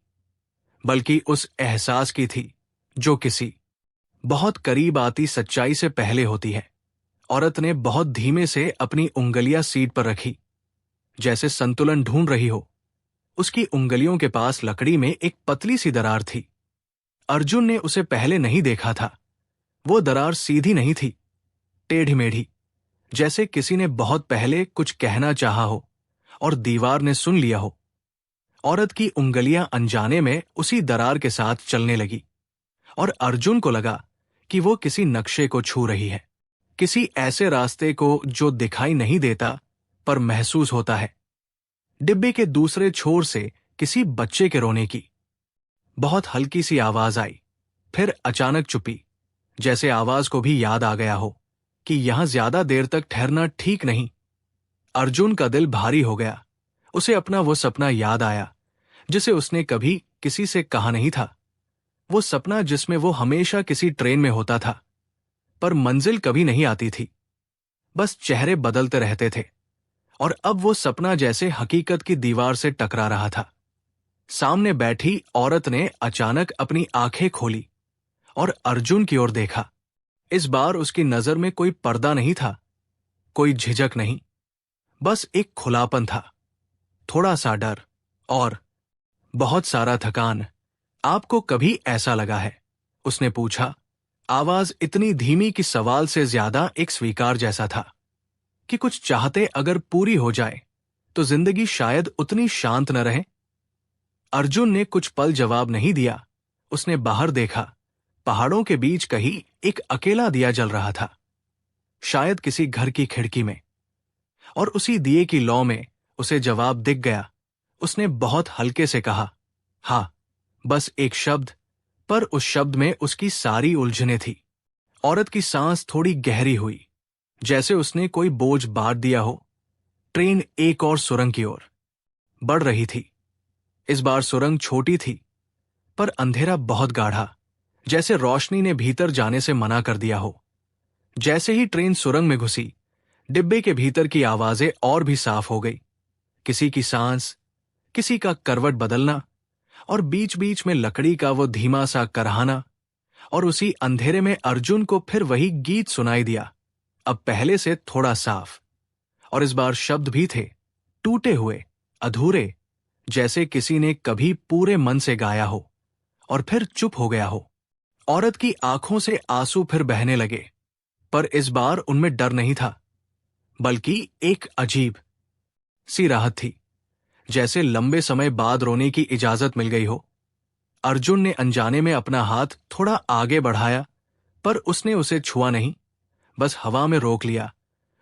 बल्कि उस एहसास की थी जो किसी बहुत करीब आती सच्चाई से पहले होती है। औरत ने बहुत धीमे से अपनी उंगलियां सीट पर रखी, जैसे संतुलन ढूंढ रही हो। उसकी उंगलियों के पास लकड़ी में एक पतली सी दरार थी। अर्जुन ने उसे पहले नहीं देखा था। वो दरार सीधी नहीं थी, टेढ़ी मेढ़ी, जैसे किसी ने बहुत पहले कुछ कहना चाहा हो और दीवार ने सुन लिया हो। औरत की उंगलियां अनजाने में उसी दरार के साथ चलने लगी, और अर्जुन को लगा कि वो किसी नक्शे को छू रही है, किसी ऐसे रास्ते को जो दिखाई नहीं देता पर महसूस होता है। डिब्बे के दूसरे छोर से किसी बच्चे के रोने की बहुत हल्की सी आवाज आई, फिर अचानक चुप्पी, जैसे आवाज को भी याद आ गया हो कि यहां ज्यादा देर तक ठहरना ठीक नहीं। अर्जुन का दिल भारी हो गया। उसे अपना वो सपना याद आया जिसे उसने कभी किसी से कहा नहीं था। वो सपना जिसमें वो हमेशा किसी ट्रेन में होता था, पर मंजिल कभी नहीं आती थी, बस चेहरे बदलते रहते थे। और अब वो सपना जैसे हकीकत की दीवार से टकरा रहा था। सामने बैठी औरत ने अचानक अपनी आंखें खोली और अर्जुन की ओर देखा। इस बार उसकी नजर में कोई पर्दा नहीं था, कोई झिझक नहीं, बस एक खुलापन था, थोड़ा सा डर और बहुत सारा थकान। आपको कभी ऐसा लगा है? उसने पूछा। आवाज इतनी धीमी कि सवाल से ज्यादा एक स्वीकार जैसा था, कि कुछ चाहते अगर पूरी हो जाए तो जिंदगी शायद उतनी शांत न रहे। अर्जुन ने कुछ पल जवाब नहीं दिया। उसने बाहर देखा। पहाड़ों के बीच कहीं एक अकेला दिया जल रहा था, शायद किसी घर की खिड़की में, और उसी दिए की लौ में उसे जवाब दिख गया। उसने बहुत हल्के से कहा, हाँ, बस एक शब्द, पर उस शब्द में उसकी सारी उलझने थी। औरत की सांस थोड़ी गहरी हुई, जैसे उसने कोई बोझ बांट दिया हो। ट्रेन एक और सुरंग की ओर बढ़ रही थी। इस बार सुरंग छोटी थी, पर अंधेरा बहुत गाढ़ा, जैसे रोशनी ने भीतर जाने से मना कर दिया हो। जैसे ही ट्रेन सुरंग में घुसी, डिब्बे के भीतर की आवाजें और भी साफ हो गई। किसी की सांस, किसी का करवट बदलना, और बीच बीच में लकड़ी का वो धीमा सा करहाना। और उसी अंधेरे में अर्जुन को फिर वही गीत सुनाई दिया, अब पहले से थोड़ा साफ। और इस बार शब्द भी थे, टूटे हुए, अधूरे, जैसे किसी ने कभी पूरे मन से गाया हो और फिर चुप हो गया हो। औरत की आंखों से आंसू फिर बहने लगे, पर इस बार उनमें डर नहीं था, बल्कि एक अजीब सी राहत थी, जैसे लंबे समय बाद रोने की इजाजत मिल गई हो। अर्जुन ने अनजाने में अपना हाथ थोड़ा आगे बढ़ाया, पर उसने उसे छुआ नहीं, बस हवा में रोक लिया।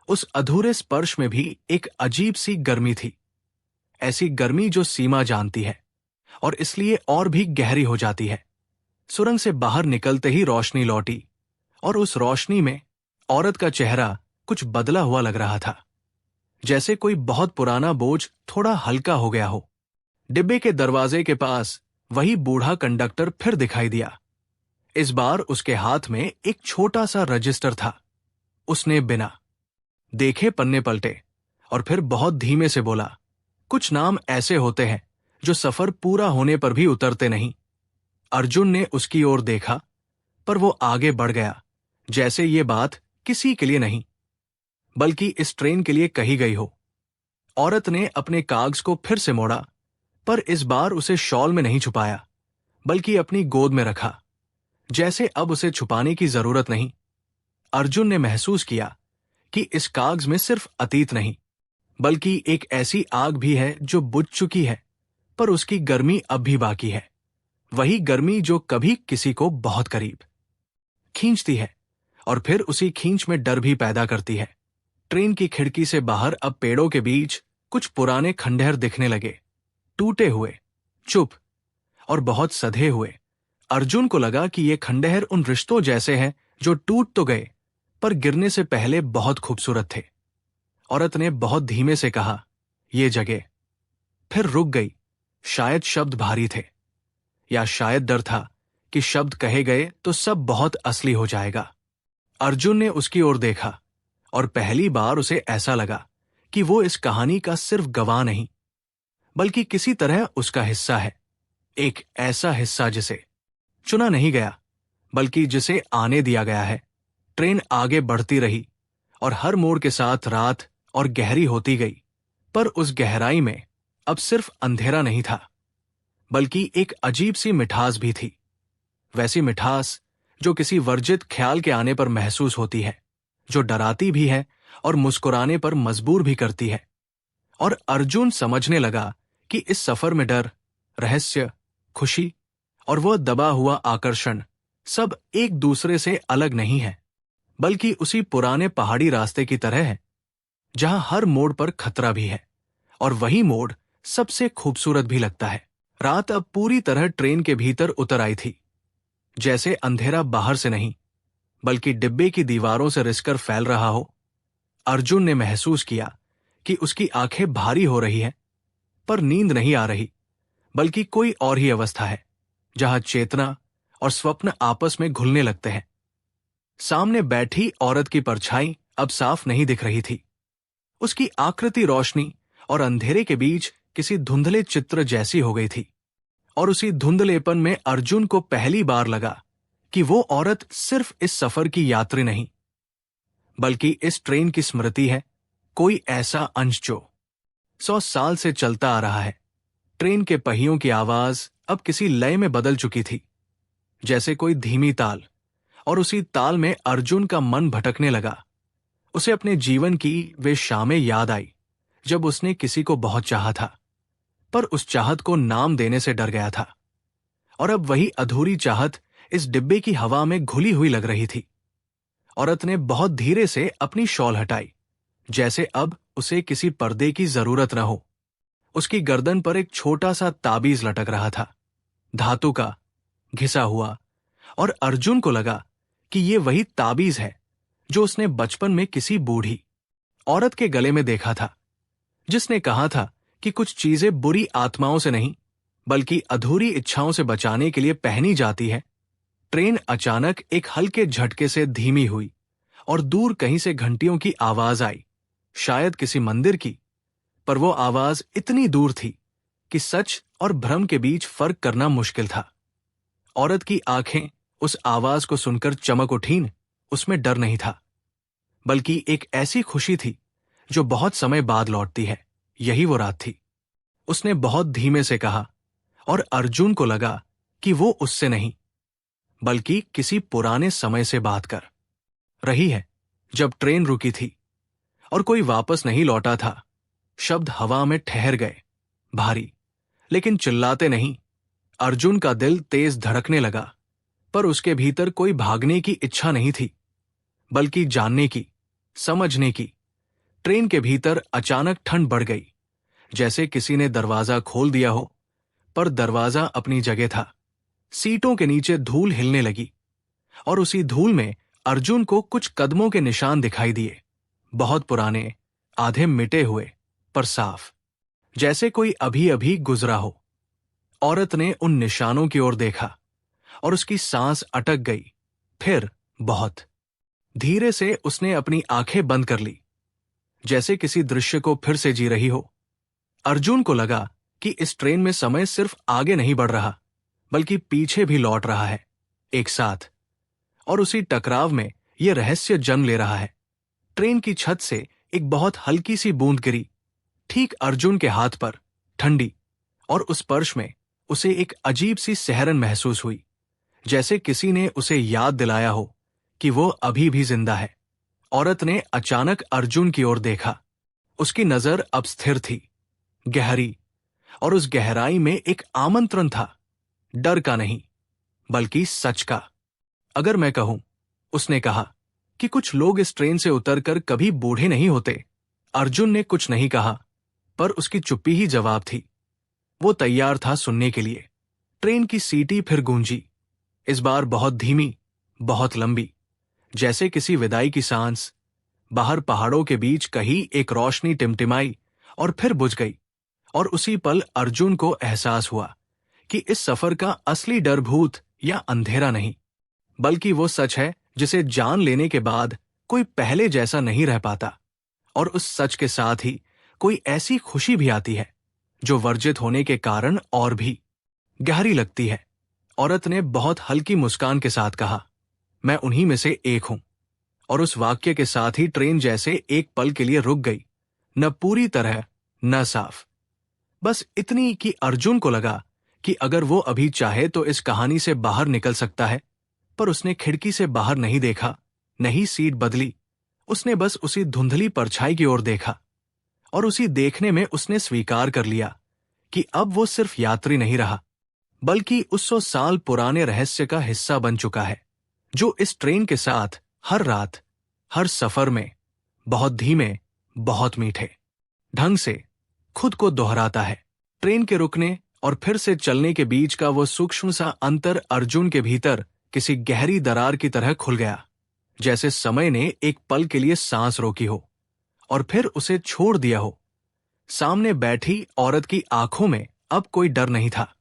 उस अधूरे स्पर्श में भी एक अजीब सी गर्मी थी, ऐसी गर्मी जो सीमा जानती है और इसलिए और भी गहरी हो जाती है। सुरंग से बाहर निकलते ही रोशनी लौटी, और उस रोशनी में औरत का चेहरा कुछ बदला हुआ लग रहा था, जैसे कोई बहुत पुराना बोझ थोड़ा हल्का हो गया हो। डिब्बे के दरवाजे के पास वही बूढ़ा कंडक्टर फिर दिखाई दिया। इस बार उसके हाथ में एक छोटा सा रजिस्टर था। उसने बिना देखे पन्ने पलटे और फिर बहुत धीमे से बोला, कुछ नाम ऐसे होते हैं जो सफर पूरा होने पर भी उतरते नहीं। अर्जुन ने उसकी ओर देखा, पर वो आगे बढ़ गया, जैसे ये बात किसी के लिए नहीं, बल्कि इस ट्रेन के लिए कही गई हो। औरत ने अपने कागज को फिर से मोड़ा, पर इस बार उसे शॉल में नहीं छुपाया, बल्कि अपनी गोद में रखा, जैसे अब उसे छुपाने की जरूरत नहीं। अर्जुन ने महसूस किया कि इस कागज में सिर्फ अतीत नहीं, बल्कि एक ऐसी आग भी है जो बुझ चुकी है, पर उसकी गर्मी अब भी बाकी है। वही गर्मी जो कभी किसी को बहुत करीब खींचती है और फिर उसी खींच में डर भी पैदा करती है। ट्रेन की खिड़की से बाहर अब पेड़ों के बीच कुछ पुराने खंडहर दिखने लगे, टूटे हुए, चुप और बहुत सधे हुए। अर्जुन को लगा कि ये खंडहर उन रिश्तों जैसे हैं जो टूट तो गए, पर गिरने से पहले बहुत खूबसूरत थे। औरत ने बहुत धीमे से कहा, ये जगह। फिर रुक गई। शायद शब्द भारी थे, या शायद डर था कि शब्द कहे गए तो सब बहुत असली हो जाएगा। अर्जुन ने उसकी ओर देखा और पहली बार उसे ऐसा लगा कि वो इस कहानी का सिर्फ गवाह नहीं, बल्कि किसी तरह उसका हिस्सा है। एक ऐसा हिस्सा जिसे चुना नहीं गया, बल्कि जिसे आने दिया गया है। ट्रेन आगे बढ़ती रही और हर मोड़ के साथ रात और गहरी होती गई, पर उस गहराई में अब सिर्फ अंधेरा नहीं था, बल्कि एक अजीब सी मिठास भी थी। वैसी मिठास जो किसी वर्जित ख्याल के आने पर महसूस होती है, जो डराती भी है और मुस्कुराने पर मजबूर भी करती है। और अर्जुन समझने लगा कि इस सफर में डर, रहस्य, खुशी और वह दबा हुआ आकर्षण सब एक दूसरे से अलग नहीं है, बल्कि उसी पुराने पहाड़ी रास्ते की तरह है, जहां हर मोड़ पर खतरा भी है और वही मोड़ सबसे खूबसूरत भी लगता है। रात अब पूरी तरह ट्रेन के भीतर उतर आई थी, जैसे अंधेरा बाहर से नहीं, बल्कि डिब्बे की दीवारों से रिसकर फैल रहा हो। अर्जुन ने महसूस किया कि उसकी आंखें भारी हो रही हैं, पर नींद नहीं आ रही, बल्कि कोई और ही अवस्था है, जहां चेतना और स्वप्न आपस में घुलने लगते हैं। सामने बैठी औरत की परछाई अब साफ नहीं दिख रही थी। उसकी आकृति रोशनी और अंधेरे के बीच किसी धुंधले चित्र जैसी हो गई थी, और उसी धुंधलेपन में अर्जुन को पहली बार लगा कि वो औरत सिर्फ इस सफर की यात्री नहीं, बल्कि इस ट्रेन की स्मृति है, कोई ऐसा अंश जो 100 साल से चलता आ रहा है। ट्रेन के पहियों की आवाज अब किसी लय में बदल चुकी थी, जैसे कोई धीमी ताल, और उसी ताल में अर्जुन का मन भटकने लगा। उसे अपने जीवन की वे शामें याद आई जब उसने किसी को बहुत चाहा था, पर उस चाहत को नाम देने से डर गया था, और अब वही अधूरी चाहत इस डिब्बे की हवा में घुली हुई लग रही थी। औरत ने बहुत धीरे से अपनी शॉल हटाई, जैसे अब उसे किसी पर्दे की जरूरत न हो। उसकी गर्दन पर एक छोटा सा ताबीज लटक रहा था, धातु का, घिसा हुआ, और अर्जुन को लगा कि ये वही ताबीज है जो उसने बचपन में किसी बूढ़ी औरत के गले में देखा था, जिसने कहा था कि कुछ चीजें बुरी आत्माओं से नहीं, बल्कि अधूरी इच्छाओं से बचाने के लिए पहनी जाती है। ट्रेन अचानक एक हल्के झटके से धीमी हुई और दूर कहीं से घंटियों की आवाज आई, शायद किसी मंदिर की, पर वो आवाज इतनी दूर थी कि सच और भ्रम के बीच फर्क करना मुश्किल था। औरत की आंखें उस आवाज को सुनकर चमक उठीं। उसमें डर नहीं था, बल्कि एक ऐसी खुशी थी जो बहुत समय बाद लौटती है। यही वो रात थी। उसने बहुत धीमे से कहा, और अर्जुन को लगा कि वो उससे नहीं, बल्कि किसी पुराने समय से बात कर रही है, जब ट्रेन रुकी थी और कोई वापस नहीं लौटा था। शब्द हवा में ठहर गए, भारी, लेकिन चिल्लाते नहीं। अर्जुन का दिल तेज धड़कने लगा, पर उसके भीतर कोई भागने की इच्छा नहीं थी, बल्कि जानने की, समझने की। ट्रेन के भीतर अचानक ठंड बढ़ गई, जैसे किसी ने दरवाजा खोल दिया हो, पर दरवाजा अपनी जगह था। सीटों के नीचे धूल हिलने लगी, और उसी धूल में अर्जुन को कुछ कदमों के निशान दिखाई दिए, बहुत पुराने, आधे मिटे हुए, पर साफ, जैसे कोई अभी अभी गुजरा हो। औरत ने उन निशानों की ओर देखा और उसकी सांस अटक गई। फिर बहुत धीरे से उसने अपनी आंखें बंद कर ली, जैसे किसी दृश्य को फिर से जी रही हो। अर्जुन को लगा कि इस ट्रेन में समय सिर्फ आगे नहीं बढ़ रहा, बल्कि पीछे भी लौट रहा है, एक साथ। और उसी टकराव में यह रहस्य जन्म ले रहा है। ट्रेन की छत से एक बहुत हल्की सी बूंद गिरी, ठीक अर्जुन के हाथ पर, ठंडी, और उस स्पर्श में उसे एक अजीब सी सिहरन महसूस हुई, जैसे किसी ने उसे याद दिलाया हो कि वो अभी भी जिंदा है। औरत ने अचानक अर्जुन की ओर देखा। उसकी नजर अब स्थिर थी, गहरी, और उस गहराई में एक आमंत्रण था, डर का नहीं, बल्कि सच का। अगर मैं कहूं, उसने कहा, कि कुछ लोग इस ट्रेन से उतरकर कभी बूढ़े नहीं होते। अर्जुन ने कुछ नहीं कहा, पर उसकी चुप्पी ही जवाब थी। वो तैयार था सुनने के लिए। ट्रेन की सीटी फिर गूंजी, इस बार बहुत धीमी, बहुत लंबी, जैसे किसी विदाई की सांस। बाहर पहाड़ों के बीच कहीं एक रोशनी टिमटिमाई और फिर बुझ गई। और उसी पल अर्जुन को एहसास हुआ कि इस सफर का असली डर भूत या अंधेरा नहीं, बल्कि वो सच है जिसे जान लेने के बाद कोई पहले जैसा नहीं रह पाता। और उस सच के साथ ही कोई ऐसी खुशी भी आती है जो वर्जित होने के कारण और भी गहरी लगती है। औरत ने बहुत हल्की मुस्कान के साथ कहा, मैं उन्हीं में से एक हूं। और उस वाक्य के साथ ही ट्रेन जैसे एक पल के लिए रुक गई, न पूरी तरह, न साफ, बस इतनी कि अर्जुन को लगा कि अगर वो अभी चाहे तो इस कहानी से बाहर निकल सकता है। पर उसने खिड़की से बाहर नहीं देखा, नहीं सीट बदली। उसने बस उसी धुंधली परछाई की ओर देखा, और उसी देखने में उसने स्वीकार कर लिया कि अब वो सिर्फ यात्री नहीं रहा, बल्कि उस 100 साल पुराने रहस्य का हिस्सा बन चुका है, जो इस ट्रेन के साथ हर रात, हर सफर में, बहुत धीमे, बहुत मीठे ढंग से खुद को दोहराता है। ट्रेन के रुकने और फिर से चलने के बीच का वो सूक्ष्म सा अंतर अर्जुन के भीतर किसी गहरी दरार की तरह खुल गया, जैसे समय ने एक पल के लिए सांस रोकी हो और फिर उसे छोड़ दिया हो। सामने बैठी औरत की आंखों में अब कोई डर नहीं था,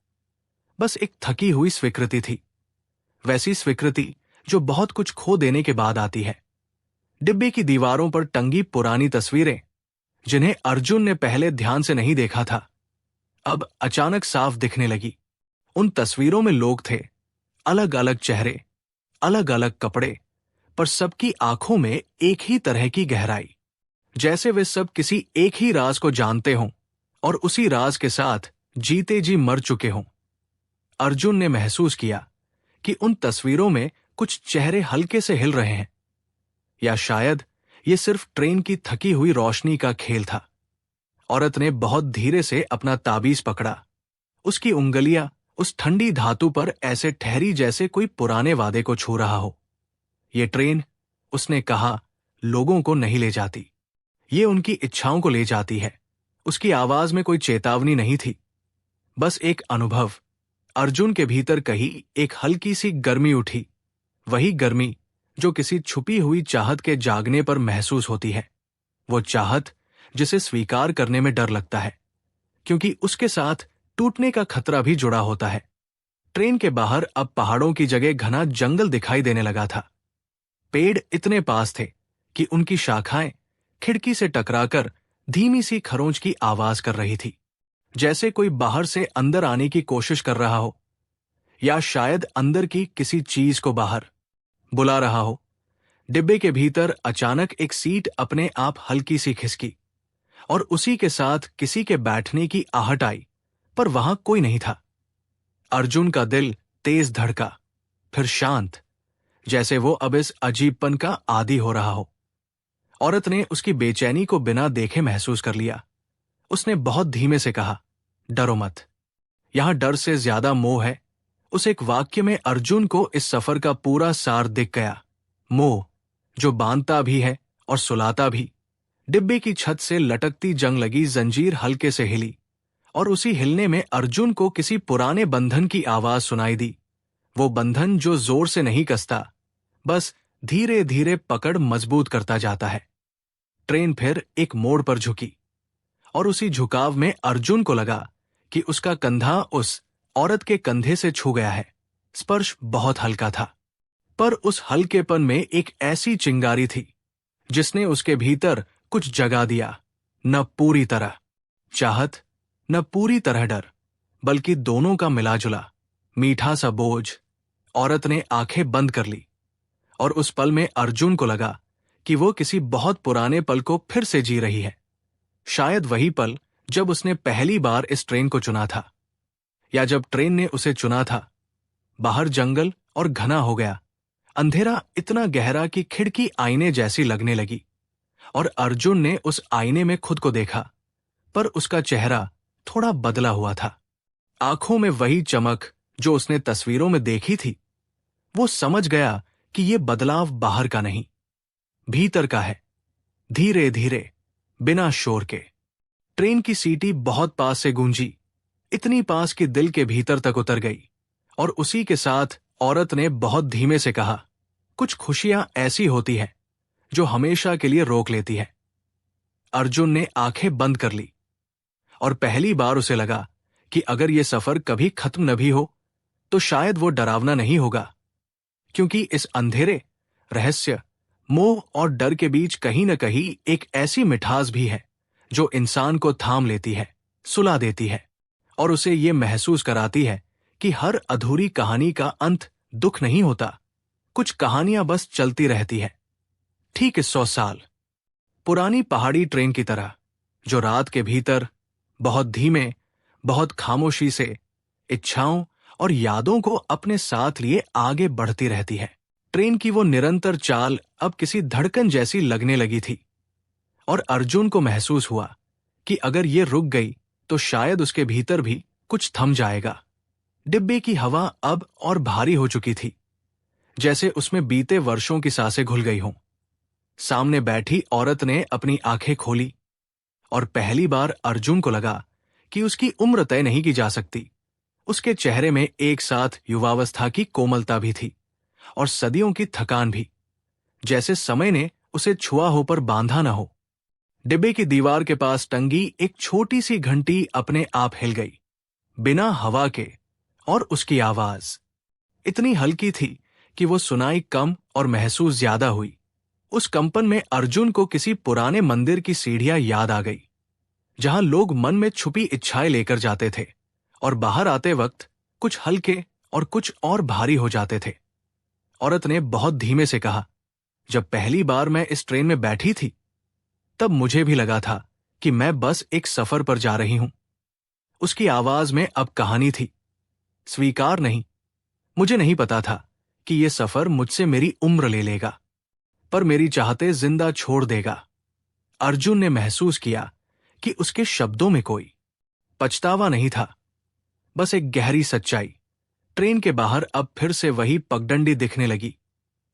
बस एक थकी हुई स्वीकृति थी, वैसी स्वीकृति जो बहुत कुछ खो देने के बाद आती है। डिब्बे की दीवारों पर टंगी पुरानी तस्वीरें, जिन्हें अर्जुन ने पहले ध्यान से नहीं देखा था, अब अचानक साफ दिखने लगी। उन तस्वीरों में लोग थे, अलग अलग चेहरे, अलग अलग कपड़े, पर सबकी आंखों में एक ही तरह की गहराई, जैसे वे सब किसी एक ही राज को जानते हों और उसी राज के साथ जीते जी मर चुके हों। अर्जुन ने महसूस किया कि उन तस्वीरों में कुछ चेहरे हल्के से हिल रहे हैं, या शायद ये सिर्फ ट्रेन की थकी हुई रोशनी का खेल था। औरत ने बहुत धीरे से अपना ताबीज पकड़ा। उसकी उंगलियां उस ठंडी धातु पर ऐसे ठहरी जैसे कोई पुराने वादे को छू रहा हो। ये ट्रेन, उसने कहा, लोगों को नहीं ले जाती, ये उनकी इच्छाओं को ले जाती है। उसकी आवाज में कोई चेतावनी नहीं थी, बस एक अनुभव। अर्जुन के भीतर कहीं एक हल्की सी गर्मी उठी, वही गर्मी जो किसी छुपी हुई चाहत के जागने पर महसूस होती है। वो चाहत जिसे स्वीकार करने में डर लगता है, क्योंकि उसके साथ टूटने का खतरा भी जुड़ा होता है। ट्रेन के बाहर अब पहाड़ों की जगह घना जंगल दिखाई देने लगा था। पेड़ इतने पास थे कि उनकी शाखाएं खिड़की से टकराकर धीमी सी खरोंच की आवाज कर रही थी, जैसे कोई बाहर से अंदर आने की कोशिश कर रहा हो, या शायद अंदर की किसी चीज को बाहर बुला रहा हो। डिब्बे के भीतर अचानक एक सीट अपने आप हल्की सी खिसकी, और उसी के साथ किसी के बैठने की आहट आई, पर वहां कोई नहीं था। अर्जुन का दिल तेज धड़का, फिर शांत, जैसे वो अब इस अजीबपन का आदी हो रहा हो। औरत ने उसकी बेचैनी को बिना देखे महसूस कर लिया। उसने बहुत धीमे से कहा, डरो मत, यहां डर से ज्यादा मोह है। उस एक वाक्य में अर्जुन को इस सफर का पूरा सार दिख गया। मोह जो बांधता भी है और सुलाता भी। डिब्बे की छत से लटकती जंग लगी जंजीर हल्के से हिली, और उसी हिलने में अर्जुन को किसी पुराने बंधन की आवाज सुनाई दी। वो बंधन जो जोर से नहीं कसता, बस धीरे धीरे पकड़ मजबूत करता जाता है। ट्रेन फिर एक मोड़ पर झुकी और उसी झुकाव में अर्जुन को लगा कि उसका कंधा उस औरत के कंधे से छू गया है। स्पर्श बहुत हल्का था, पर उस हल्केपन में एक ऐसी चिंगारी थी जिसने उसके भीतर कुछ जगा दिया। न पूरी तरह चाहत, न पूरी तरह डर, बल्कि दोनों का मिलाजुला मीठा सा बोझ। औरत ने आंखें बंद कर ली और उस पल में अर्जुन को लगा कि वो किसी बहुत पुराने पल को फिर से जी रही है। शायद वही पल जब उसने पहली बार इस ट्रेन को चुना था, या जब ट्रेन ने उसे चुना था। बाहर जंगल और घना हो गया, अंधेरा इतना गहरा कि खिड़की आईने जैसी लगने लगी, और अर्जुन ने उस आईने में खुद को देखा, पर उसका चेहरा थोड़ा बदला हुआ था। आंखों में वही चमक जो उसने तस्वीरों में देखी थी। वो समझ गया कि ये बदलाव बाहर का नहीं, भीतर का है। धीरे धीरे, बिना शोर के, ट्रेन की सीटी बहुत पास से गूंजी, इतनी पास कि दिल के भीतर तक उतर गई। और उसी के साथ औरत ने बहुत धीमे से कहा, कुछ खुशियां ऐसी होती हैं जो हमेशा के लिए रोक लेती है। अर्जुन ने आंखें बंद कर ली, और पहली बार उसे लगा कि अगर यह सफर कभी खत्म न भी हो तो शायद वो डरावना नहीं होगा, क्योंकि इस अंधेरे, रहस्य, मोह और डर के बीच कहीं न कहीं एक ऐसी मिठास भी है जो इंसान को थाम लेती है, सुला देती है, और उसे ये महसूस कराती है कि हर अधूरी कहानी का अंत दुख नहीं होता। कुछ कहानियां बस चलती रहती है, ठीक 100 साल पुरानी पहाड़ी ट्रेन की तरह, जो रात के भीतर बहुत धीमे, बहुत खामोशी से इच्छाओं और यादों को अपने साथ लिए आगे बढ़ती रहती है। ट्रेन की वो निरंतर चाल अब किसी धड़कन जैसी लगने लगी थी, और अर्जुन को महसूस हुआ कि अगर ये रुक गई तो शायद उसके भीतर भी कुछ थम जाएगा। डिब्बे की हवा अब और भारी हो चुकी थी, जैसे उसमें बीते वर्षों की सांसें घुल गई हों। सामने बैठी औरत ने अपनी आंखें खोली, और पहली बार अर्जुन को लगा कि उसकी उम्र तय नहीं की जा सकती। उसके चेहरे में एक साथ युवावस्था की कोमलता भी थी और सदियों की थकान भी, जैसे समय ने उसे छुआ हो पर बांधा न हो। डिब्बे की दीवार के पास टंगी एक छोटी सी घंटी अपने आप हिल गई, बिना हवा के, और उसकी आवाज इतनी हल्की थी कि वो सुनाई कम और महसूस ज्यादा हुई। उस कंपन में अर्जुन को किसी पुराने मंदिर की सीढ़ियां याद आ गई, जहां लोग मन में छुपी इच्छाएं लेकर जाते थे और बाहर आते वक्त कुछ हल्के और कुछ और भारी हो जाते थे। औरत ने बहुत धीमे से कहा, जब पहली बार मैं इस ट्रेन में बैठी थी तब मुझे भी लगा था कि मैं बस एक सफर पर जा रही हूं। उसकी आवाज में अब कहानी थी, स्वीकार नहीं। मुझे नहीं पता था कि यह सफर मुझसे मेरी उम्र ले लेगा, पर मेरी चाहते जिंदा छोड़ देगा। अर्जुन ने महसूस किया कि उसके शब्दों में कोई पछतावा नहीं था, बस एक गहरी सच्चाई। ट्रेन के बाहर अब फिर से वही पगडंडी दिखने लगी,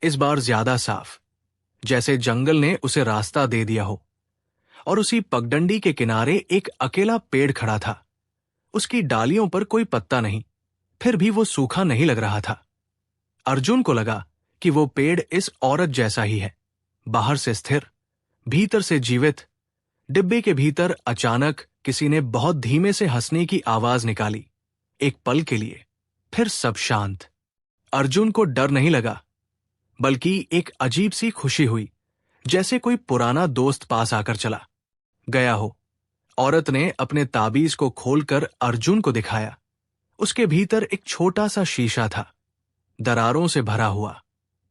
इस बार ज्यादा साफ, जैसे जंगल ने उसे रास्ता दे दिया हो। और उसी पगडंडी के किनारे एक अकेला पेड़ खड़ा था। उसकी डालियों पर कोई पत्ता नहीं, फिर भी वो सूखा नहीं लग रहा था। अर्जुन को लगा कि वो पेड़ इस औरत जैसा ही है, बाहर से स्थिर, भीतर से जीवित। डिब्बे के भीतर अचानक किसी ने बहुत धीमे से हंसने की आवाज निकाली। एक पल के लिए फिर सब शांत। अर्जुन को डर नहीं लगा, बल्कि एक अजीब सी खुशी हुई, जैसे कोई पुराना दोस्त पास आकर चला गया हो। औरत ने अपने ताबीज को खोलकर अर्जुन को दिखाया। उसके भीतर एक छोटा सा शीशा था, दरारों से भरा हुआ।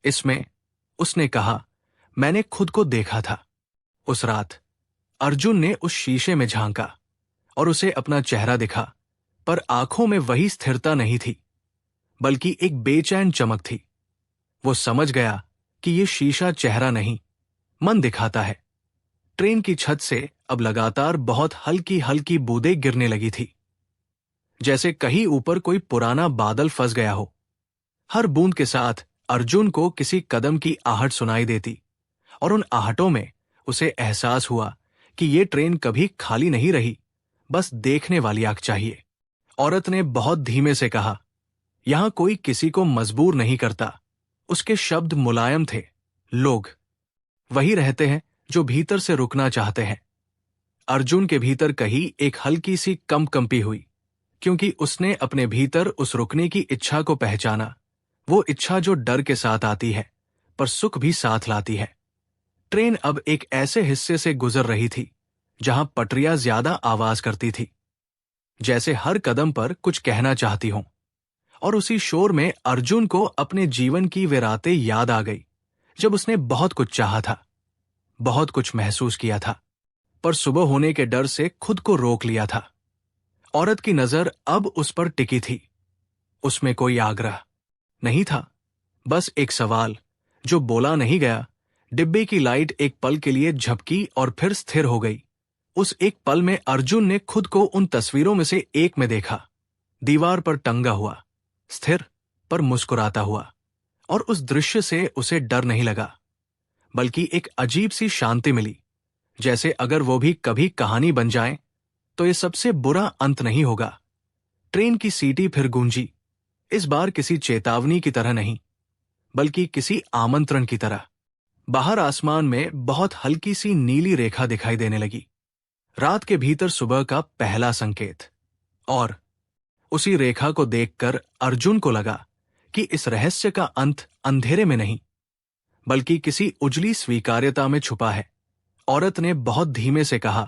इसमें, उसने कहा, मैंने खुद को देखा था उस रात। अर्जुन ने उस शीशे में झांका और उसे अपना चेहरा दिखा, पर आंखों में वही स्थिरता नहीं थी, बल्कि एक बेचैन चमक थी। वो समझ गया कि ये शीशा चेहरा नहीं, मन दिखाता है। ट्रेन की छत से अब लगातार बहुत हल्की हल्की बूंदें गिरने लगी थी, जैसे कहीं ऊपर कोई पुराना बादल फंस गया हो। हर बूंद के साथ अर्जुन को किसी कदम की आहट सुनाई देती, और उन आहटों में उसे एहसास हुआ कि ये ट्रेन कभी खाली नहीं रही, बस देखने वाली आंख चाहिए। औरत ने बहुत धीमे से कहा, यहां कोई किसी को मजबूर नहीं करता। उसके शब्द मुलायम थे, लोग वही रहते हैं जो भीतर से रुकना चाहते हैं। अर्जुन के भीतर कहीं एक हल्की सी कंपी हुई, क्योंकि उसने अपने भीतर उस रुकने की इच्छा को पहचाना, वो इच्छा जो डर के साथ आती है पर सुख भी साथ लाती है। ट्रेन अब एक ऐसे हिस्से से गुजर रही थी जहां पटरियां ज्यादा आवाज करती थी, जैसे हर कदम पर कुछ कहना चाहती हों। और उसी शोर में अर्जुन को अपने जीवन की वे रातें याद आ गई जब उसने बहुत कुछ चाहा था, बहुत कुछ महसूस किया था, पर सुबह होने के डर से खुद को रोक लिया था। औरत की नजर अब उस पर टिकी थी। उसमें कोई आग्रह नहीं था, बस एक सवाल जो बोला नहीं गया। डिब्बे की लाइट एक पल के लिए झपकी और फिर स्थिर हो गई। उस एक पल में अर्जुन ने खुद को उन तस्वीरों में से एक में देखा, दीवार पर टंगा हुआ, स्थिर पर मुस्कुराता हुआ। और उस दृश्य से उसे डर नहीं लगा, बल्कि एक अजीब सी शांति मिली, जैसे अगर वो भी कभी कहानी बन जाए तो ये सबसे बुरा अंत नहीं होगा। ट्रेन की सीटी फिर गूंजी, इस बार किसी चेतावनी की तरह नहीं, बल्कि किसी आमंत्रण की तरह। बाहर आसमान में बहुत हल्की सी नीली रेखा दिखाई देने लगी, रात के भीतर सुबह का पहला संकेत। और उसी रेखा को देखकर अर्जुन को लगा कि इस रहस्य का अंत अंधेरे में नहीं, बल्कि किसी उजली स्वीकार्यता में छुपा है। औरत ने बहुत धीमे से कहा,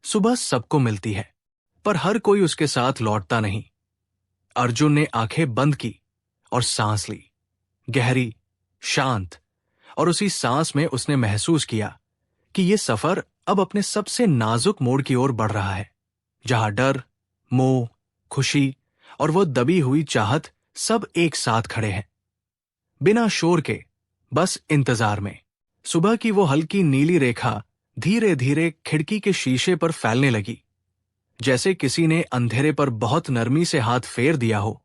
सुबह सबको मिलती है, पर हर कोई उसके साथ लौटता नहीं। अर्जुन ने आंखें बंद की और सांस ली, गहरी, शांत। और उसी सांस में उसने महसूस किया कि ये सफर अब अपने सबसे नाजुक मोड़ की ओर बढ़ रहा है, जहां डर, मोह, खुशी और वो दबी हुई चाहत सब एक साथ खड़े हैं, बिना शोर के, बस इंतजार में। सुबह की वो हल्की नीली रेखा धीरे धीरे खिड़की के शीशे पर फैलने लगी, जैसे किसी ने अंधेरे पर बहुत नरमी से हाथ फेर दिया हो।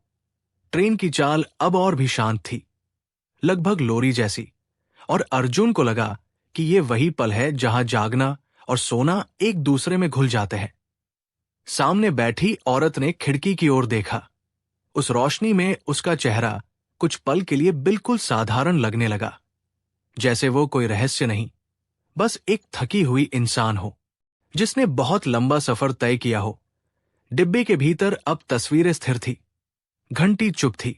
ट्रेन की चाल अब और भी शांत थी, लगभग लोरी जैसी। और अर्जुन को लगा कि ये वही पल है जहां जागना और सोना एक दूसरे में घुल जाते हैं। सामने बैठी औरत ने खिड़की की ओर देखा। उस रोशनी में उसका चेहरा कुछ पल के लिए बिल्कुल साधारण लगने लगा, जैसे वो कोई रहस्य नहीं, बस एक थकी हुई इंसान हो जिसने बहुत लंबा सफर तय किया हो। डिब्बे के भीतर अब तस्वीरें स्थिर थी, घंटी चुप थी,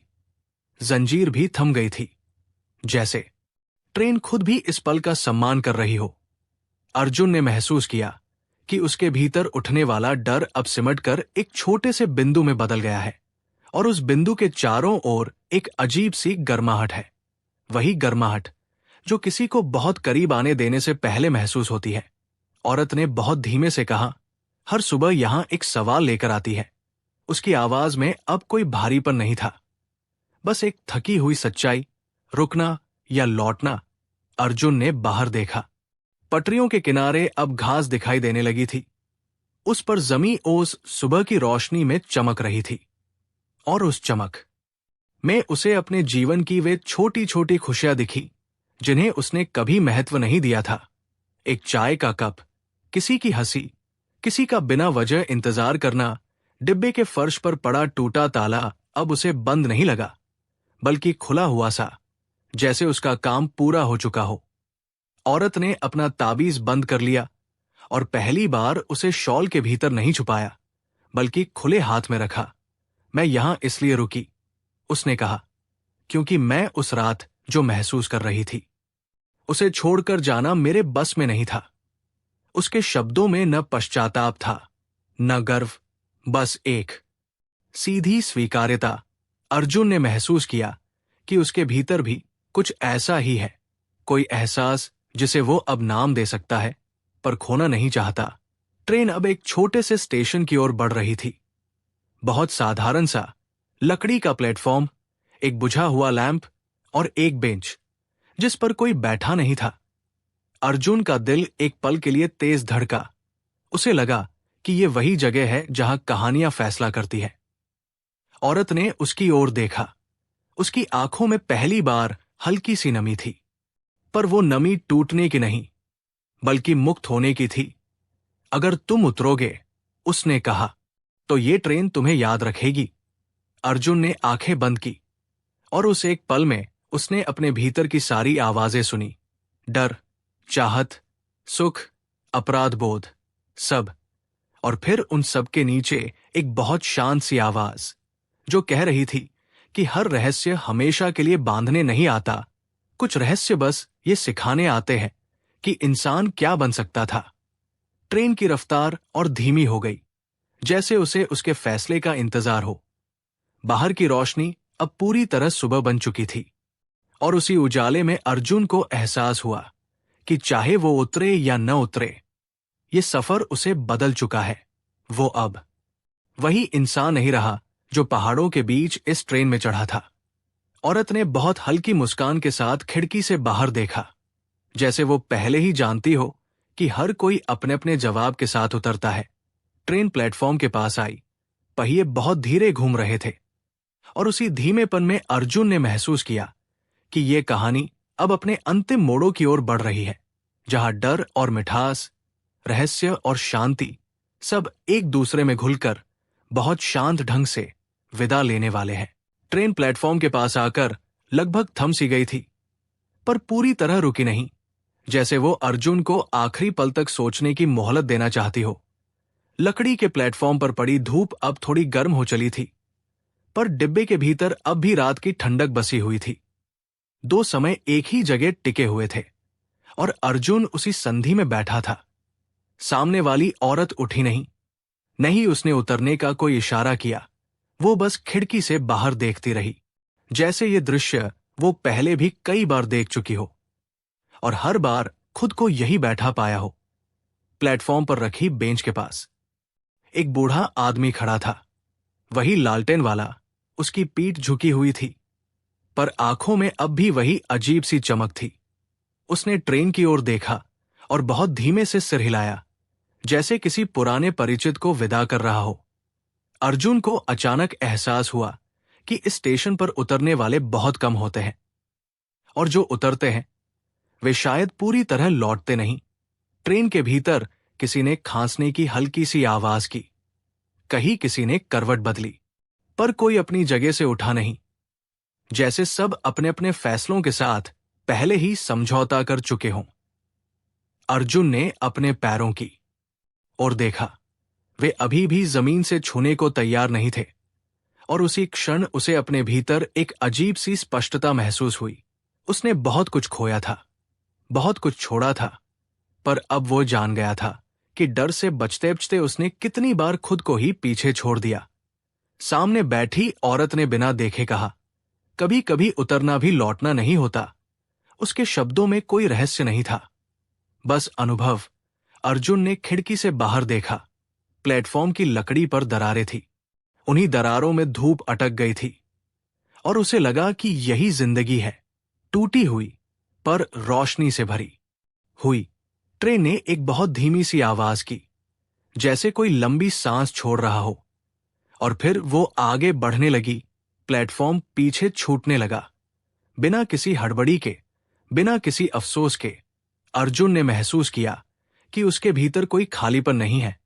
जंजीर भी थम गई थी, जैसे ट्रेन खुद भी इस पल का सम्मान कर रही हो। अर्जुन ने महसूस किया कि उसके भीतर उठने वाला डर अब सिमटकर एक छोटे से बिंदु में बदल गया है, और उस बिंदु के चारों ओर एक अजीब सी गर्माहट है, वही गर्माहट जो किसी को बहुत करीब आने देने से पहले महसूस होती है। औरत ने बहुत धीमे से कहा, हर सुबह यहां एक सवाल लेकर आती है। उसकी आवाज में अब कोई भारीपन नहीं था, बस एक थकी हुई सच्चाई, रुकना या लौटना। अर्जुन ने बाहर देखा। पटरियों के किनारे अब घास दिखाई देने लगी थी, उस पर जमी ओस सुबह की रोशनी में चमक रही थी। और उस चमक में उसे अपने जीवन की वे छोटी छोटी खुशियां दिखी जिन्हें उसने कभी महत्व नहीं दिया था। एक चाय का कप, किसी की हंसी, किसी का बिना वजह इंतजार करना। डिब्बे के फर्श पर पड़ा टूटा ताला अब उसे बंद नहीं लगा, बल्कि खुला हुआ सा, जैसे उसका काम पूरा हो चुका हो। औरत ने अपना ताबीज बंद कर लिया और पहली बार उसे शॉल के भीतर नहीं छुपाया, बल्कि खुले हाथ में रखा। मैं यहां इसलिए रुकी, उसने कहा, क्योंकि मैं उस रात जो महसूस कर रही थी, उसे छोड़कर जाना मेरे बस में नहीं था। उसके शब्दों में न पश्चाताप था, न गर्व, बस एक सीधी स्वीकार्यता। अर्जुन ने महसूस किया कि उसके भीतर भी कुछ ऐसा ही है, कोई एहसास जिसे वो अब नाम दे सकता है, पर खोना नहीं चाहता। ट्रेन अब एक छोटे से स्टेशन की ओर बढ़ रही थी। बहुत साधारण सा, लकड़ी का प्लेटफॉर्म, एक बुझा हुआ लैंप और एक बेंच जिस पर कोई बैठा नहीं था। अर्जुन का दिल एक पल के लिए तेज धड़का। उसे लगा कि ये वही जगह है जहां कहानियां फैसला करती है। औरत ने उसकी ओर देखा। उसकी आंखों में पहली बार हल्की सी नमी थी, पर वो नमी टूटने की नहीं, बल्कि मुक्त होने की थी। अगर तुम उतरोगे, उसने कहा, तो ये ट्रेन तुम्हें याद रखेगी। अर्जुन ने आंखें बंद की और उस एक पल में उसने अपने भीतर की सारी आवाजें सुनी, डर, चाहत, सुख, अपराध बोध, सब। और फिर उन सब के नीचे एक बहुत शांत सी आवाज जो कह रही थी कि हर रहस्य हमेशा के लिए बांधने नहीं आता, कुछ रहस्य बस ये सिखाने आते हैं कि इंसान क्या बन सकता था। ट्रेन की रफ्तार और धीमी हो गई, जैसे उसे उसके फैसले का इंतजार हो। बाहर की रोशनी अब पूरी तरह सुबह बन चुकी थी और उसी उजाले में अर्जुन को एहसास हुआ कि चाहे वो उतरे या न उतरे, ये सफर उसे बदल चुका है। वो अब वही इंसान नहीं रहा जो पहाड़ों के बीच इस ट्रेन में चढ़ा था। औरत ने बहुत हल्की मुस्कान के साथ खिड़की से बाहर देखा, जैसे वो पहले ही जानती हो कि हर कोई अपने अपने जवाब के साथ उतरता है। ट्रेन प्लेटफॉर्म के पास आई। पहिए बहुत धीरे घूम रहे थे और उसी धीमेपन में अर्जुन ने महसूस किया कि ये कहानी अब अपने अंतिम मोड़ों की ओर बढ़ रही है, जहां डर और मिठास, रहस्य और शांति सब एक दूसरे में घुलकर बहुत शांत ढंग से विदा लेने वाले हैं। ट्रेन प्लेटफॉर्म के पास आकर लगभग थम सी गई थी, पर पूरी तरह रुकी नहीं, जैसे वो अर्जुन को आखिरी पल तक सोचने की मोहलत देना चाहती हो। लकड़ी के प्लेटफॉर्म पर पड़ी धूप अब थोड़ी गर्म हो चली थी, पर डिब्बे के भीतर अब भी रात की ठंडक बसी हुई थी। दो समय एक ही जगह टिके हुए थे और अर्जुन उसी संधि में बैठा था। सामने वाली औरत उठी नहीं, नहीं उसने उतरने का कोई इशारा किया। वो बस खिड़की से बाहर देखती रही, जैसे ये दृश्य वो पहले भी कई बार देख चुकी हो और हर बार खुद को यही बैठा पाया हो। प्लेटफॉर्म पर रखी बेंच के पास एक बूढ़ा आदमी खड़ा था, वही लालटेन वाला। उसकी पीठ झुकी हुई थी, पर आंखों में अब भी वही अजीब सी चमक थी। उसने ट्रेन की ओर देखा और बहुत धीमे से सिर हिलाया, जैसे किसी पुराने परिचित को विदा कर रहा हो। अर्जुन को अचानक एहसास हुआ कि इस स्टेशन पर उतरने वाले बहुत कम होते हैं, और जो उतरते हैं वे शायद पूरी तरह लौटते नहीं। ट्रेन के भीतर किसी ने खांसने की हल्की सी आवाज की, कहीं किसी ने करवट बदली, पर कोई अपनी जगह से उठा नहीं, जैसे सब अपने अपने फैसलों के साथ पहले ही समझौता कर चुके हों। अर्जुन ने अपने पैरों की ओर देखा। वे अभी भी जमीन से छूने को तैयार नहीं थे, और उसी क्षण उसे अपने भीतर एक अजीब सी स्पष्टता महसूस हुई। उसने बहुत कुछ खोया था, बहुत कुछ छोड़ा था, पर अब वो जान गया था कि डर से बचते बचते उसने कितनी बार खुद को ही पीछे छोड़ दिया। सामने बैठी औरत ने बिना देखे कहा, कभी कभी उतरना भी लौटना नहीं होता। उसके शब्दों में कोई रहस्य नहीं था, बस अनुभव। अर्जुन ने खिड़की से बाहर देखा। प्लेटफॉर्म की लकड़ी पर दरारें थी, उन्हीं दरारों में धूप अटक गई थी, और उसे लगा कि यही जिंदगी है, टूटी हुई पर रोशनी से भरी हुई। ट्रेन ने एक बहुत धीमी सी आवाज की, जैसे कोई लंबी सांस छोड़ रहा हो, और फिर वो आगे बढ़ने लगी। प्लेटफॉर्म पीछे छूटने लगा, बिना किसी हड़बड़ी के, बिना किसी अफसोस के। अर्जुन ने महसूस किया कि उसके भीतर कोई खालीपन नहीं है,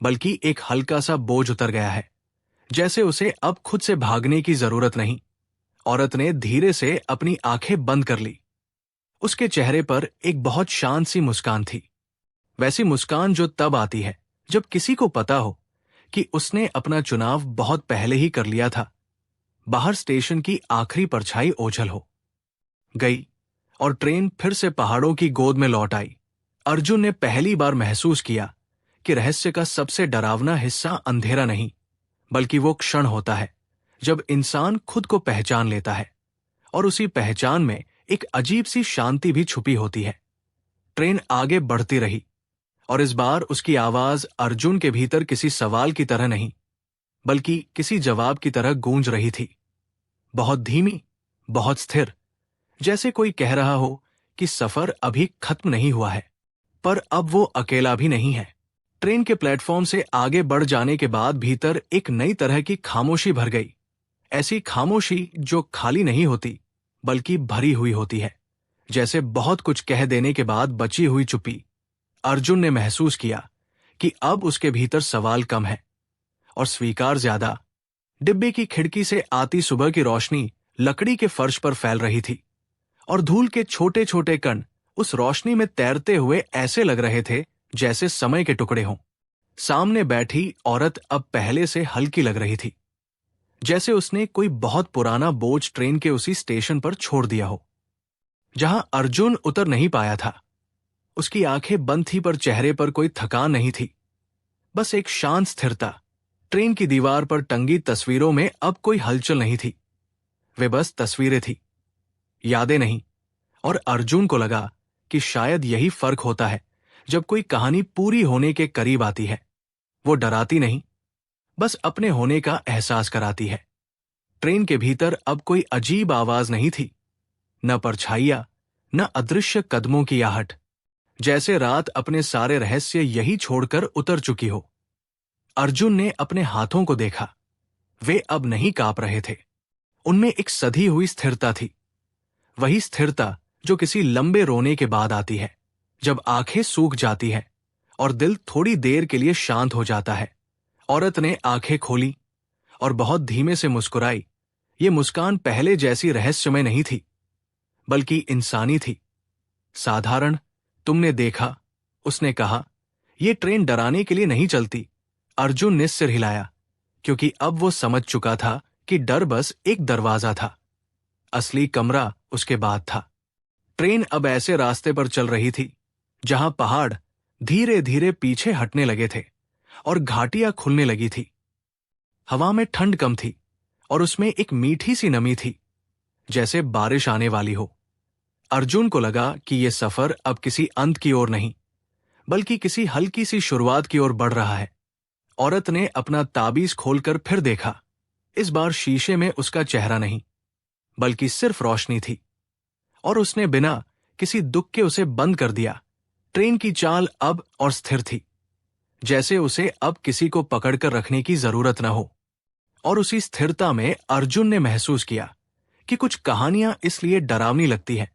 बल्कि एक हल्का सा बोझ उतर गया है, जैसे उसे अब खुद से भागने की जरूरत नहीं। औरत ने धीरे से अपनी आंखें बंद कर ली। उसके चेहरे पर एक बहुत शांत सी मुस्कान थी, वैसी मुस्कान जो तब आती है जब किसी को पता हो कि उसने अपना चुनाव बहुत पहले ही कर लिया था। बाहर स्टेशन की आखिरी परछाई ओझल हो गई और ट्रेन फिर से पहाड़ों की गोद में लौट आई। अर्जुन ने पहली बार महसूस किया कि रहस्य का सबसे डरावना हिस्सा अंधेरा नहीं, बल्कि वो क्षण होता है जब इंसान खुद को पहचान लेता है, और उसी पहचान में एक अजीब सी शांति भी छुपी होती है। ट्रेन आगे बढ़ती रही, और इस बार उसकी आवाज अर्जुन के भीतर किसी सवाल की तरह नहीं, बल्कि किसी जवाब की तरह गूंज रही थी। बहुत धीमी, बहुत स्थिर, जैसे कोई कह रहा हो कि सफर अभी खत्म नहीं हुआ है, पर अब वो अकेला भी नहीं है। ट्रेन के प्लेटफॉर्म से आगे बढ़ जाने के बाद भीतर एक नई तरह की खामोशी भर गई, ऐसी खामोशी जो खाली नहीं होती, बल्कि भरी हुई होती है, जैसे बहुत कुछ कह देने के बाद बची हुई चुप्पी। अर्जुन ने महसूस किया कि अब उसके भीतर सवाल कम है और स्वीकार ज्यादा। डिब्बे की खिड़की से आती सुबह की रोशनी लकड़ी के फर्श पर फैल रही थी, और धूल के छोटे छोटे कण उस रोशनी में तैरते हुए ऐसे लग रहे थे जैसे समय के टुकड़े हों। सामने बैठी औरत अब पहले से हल्की लग रही थी, जैसे उसने कोई बहुत पुराना बोझ ट्रेन के उसी स्टेशन पर छोड़ दिया हो जहां अर्जुन उतर नहीं पाया था। उसकी आंखें बंद थी पर चेहरे पर कोई थकान नहीं थी, बस एक शांत स्थिरता। ट्रेन की दीवार पर टंगी तस्वीरों में अब कोई हलचल नहीं थी। वे बस तस्वीरें थी, यादें नहीं। और अर्जुन को लगा कि शायद यही फर्क होता है जब कोई कहानी पूरी होने के करीब आती है। वो डराती नहीं, बस अपने होने का एहसास कराती है। ट्रेन के भीतर अब कोई अजीब आवाज नहीं थी, न परछाइयां, न अदृश्य कदमों की आहट, जैसे रात अपने सारे रहस्य यही छोड़कर उतर चुकी हो। अर्जुन ने अपने हाथों को देखा। वे अब नहीं कांप रहे थे, उनमें एक सधी हुई स्थिरता थी। वही स्थिरता जो किसी लंबे रोने के बाद आती है, जब आंखें सूख जाती है और दिल थोड़ी देर के लिए शांत हो जाता है। औरत ने आंखें खोली और बहुत धीमे से मुस्कुराई। ये मुस्कान पहले जैसी रहस्यमय नहीं थी, बल्कि इंसानी थी, साधारण। तुमने देखा, उसने कहा, यह ट्रेन डराने के लिए नहीं चलती। अर्जुन ने सिर हिलाया, क्योंकि अब वो समझ चुका था कि डर बस एक दरवाजा था, असली कमरा उसके बाद था। ट्रेन अब ऐसे रास्ते पर चल रही थी जहां पहाड़ धीरे धीरे पीछे हटने लगे थे और घाटियां खुलने लगी थी। हवा में ठंड कम थी और उसमें एक मीठी सी नमी थी, जैसे बारिश आने वाली हो। अर्जुन को लगा कि यह सफर अब किसी अंत की ओर नहीं, बल्कि किसी हल्की सी शुरुआत की ओर बढ़ रहा है। औरत ने अपना ताबीज खोलकर फिर देखा। इस बार शीशे में उसका चेहरा नहीं, बल्कि सिर्फ रोशनी थी, और उसने बिना किसी दुख के उसे बंद कर दिया। ट्रेन की चाल अब और स्थिर थी, जैसे उसे अब किसी को पकड़कर रखने की जरूरत न हो। और उसी स्थिरता में अर्जुन ने महसूस किया कि कुछ कहानियां इसलिए डरावनी लगती हैं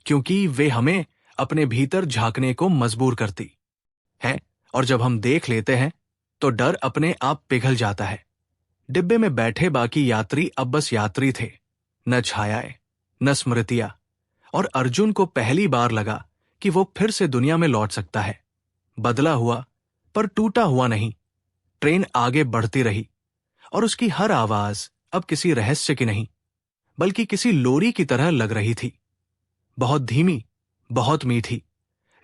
क्योंकि वे हमें अपने भीतर झांकने को मजबूर करती हैं, और जब हम देख लेते हैं तो डर अपने आप पिघल जाता है। डिब्बे में बैठे बाकी यात्री अब बस यात्री थे, न छायाएं, न स्मृतियां। और अर्जुन को पहली बार लगा कि वो फिर से दुनिया में लौट सकता है, बदला हुआ पर टूटा हुआ नहीं। ट्रेन आगे बढ़ती रही और उसकी हर आवाज अब किसी रहस्य की नहीं, बल्कि किसी लोरी की तरह लग रही थी, बहुत धीमी, बहुत मीठी,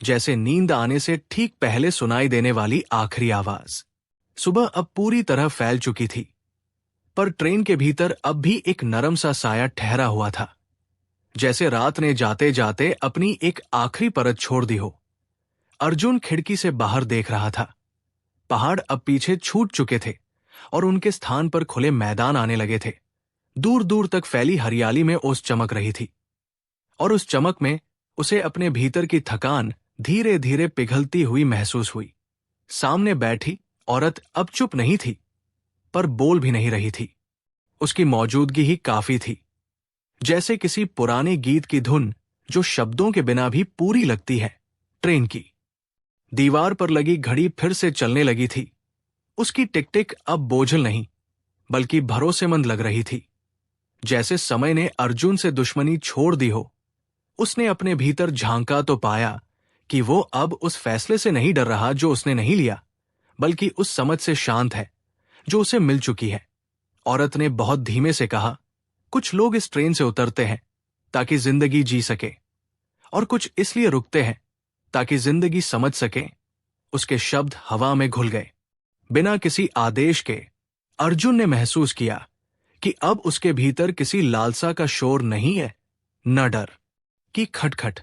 जैसे नींद आने से ठीक पहले सुनाई देने वाली आखिरी आवाज। सुबह अब पूरी तरह फैल चुकी थी, पर ट्रेन के भीतर अब भी एक नरम सा साया ठहरा हुआ था, जैसे रात ने जाते जाते अपनी एक आखिरी परत छोड़ दी हो। अर्जुन खिड़की से बाहर देख रहा था। पहाड़ अब पीछे छूट चुके थे और उनके स्थान पर खुले मैदान आने लगे थे। दूर दूर तक फैली हरियाली में ओस चमक रही थी, और उस चमक में उसे अपने भीतर की थकान धीरे धीरे पिघलती हुई महसूस हुई। सामने बैठी औरत अब चुप नहीं थी, पर बोल भी नहीं रही थी। उसकी मौजूदगी ही काफी थी, जैसे किसी पुराने गीत की धुन जो शब्दों के बिना भी पूरी लगती है। ट्रेन की दीवार पर लगी घड़ी फिर से चलने लगी थी। उसकी टिक टिक अब बोझल नहीं, बल्कि भरोसेमंद लग रही थी, जैसे समय ने अर्जुन से दुश्मनी छोड़ दी हो। उसने अपने भीतर झांका तो पाया कि वो अब उस फैसले से नहीं डर रहा जो उसने नहीं लिया, बल्कि उस समझ से शांत है जो उसे मिल चुकी है। औरत ने बहुत धीमे से कहा, कुछ लोग इस ट्रेन से उतरते हैं ताकि जिंदगी जी सके, और कुछ इसलिए रुकते हैं ताकि जिंदगी समझ सके। उसके शब्द हवा में घुल गए, बिना किसी आदेश के। अर्जुन ने महसूस किया कि अब उसके भीतर किसी लालसा का शोर नहीं है, न डर की खटखट,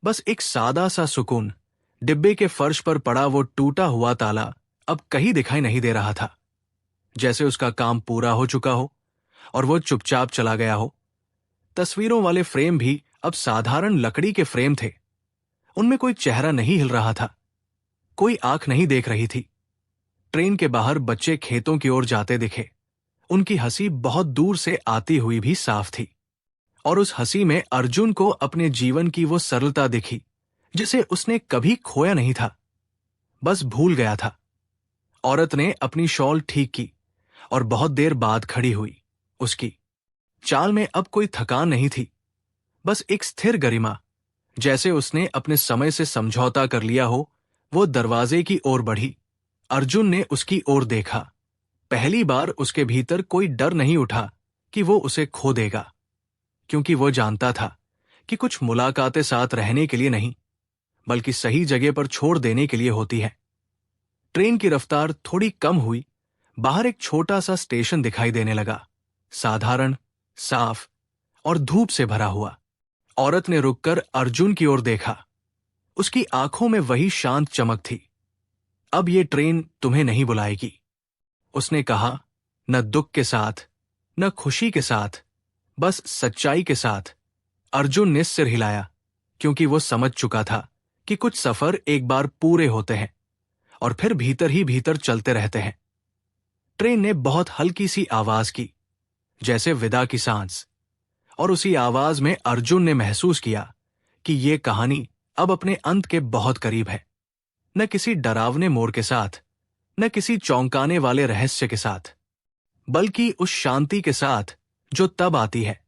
बस एक सादा सा सुकून। डिब्बे के फर्श पर पड़ा वो टूटा हुआ ताला अब कहीं दिखाई नहीं दे रहा था, जैसे उसका काम पूरा हो चुका हो और वो चुपचाप चला गया हो। तस्वीरों वाले फ्रेम भी अब साधारण लकड़ी के फ्रेम थे। उनमें कोई चेहरा नहीं हिल रहा था, कोई आंख नहीं देख रही थी। ट्रेन के बाहर बच्चे खेतों की ओर जाते दिखे। उनकी हंसी बहुत दूर से आती हुई भी साफ थी, और उस हंसी में अर्जुन को अपने जीवन की वो सरलता दिखी जिसे उसने कभी खोया नहीं था, बस भूल गया था। औरत ने अपनी शॉल ठीक की और बहुत देर बाद खड़ी हुई। उसकी चाल में अब कोई थकान नहीं थी, बस एक स्थिर गरिमा, जैसे उसने अपने समय से समझौता कर लिया हो, वो दरवाजे की ओर बढ़ी। अर्जुन ने उसकी ओर देखा। पहली बार उसके भीतर कोई डर नहीं उठा कि वो उसे खो देगा, क्योंकि वो जानता था कि कुछ मुलाकातें साथ रहने के लिए नहीं, बल्कि सही जगह पर छोड़ देने के लिए होती है। ट्रेन की रफ्तार थोड़ी कम हुई। बाहर एक छोटा सा स्टेशन दिखाई देने लगा, साधारण, साफ और धूप से भरा हुआ। औरत ने रुककर अर्जुन की ओर देखा। उसकी आंखों में वही शांत चमक थी। अब ये ट्रेन तुम्हें नहीं बुलाएगी, उसने कहा, न दुख के साथ, न खुशी के साथ, बस सच्चाई के साथ। अर्जुन ने सिर हिलाया, क्योंकि वो समझ चुका था कि कुछ सफर एक बार पूरे होते हैं और फिर भीतर ही भीतर चलते रहते हैं। ट्रेन ने बहुत हल्की सी आवाज की, जैसे विदा की सांस, और उसी आवाज में अर्जुन ने महसूस किया कि ये कहानी अब अपने अंत के बहुत करीब है। न किसी डरावने मोड़ के साथ, न किसी चौंकाने वाले रहस्य के साथ, बल्कि उस शांति के साथ जो तब आती है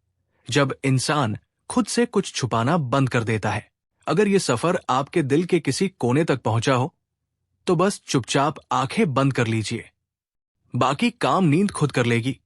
जब इंसान खुद से कुछ छुपाना बंद कर देता है। अगर ये सफर आपके दिल के किसी कोने तक पहुंचा हो, तो बस चुपचाप आंखें बंद कर लीजिए। बाकी काम नींद खुद कर लेगी।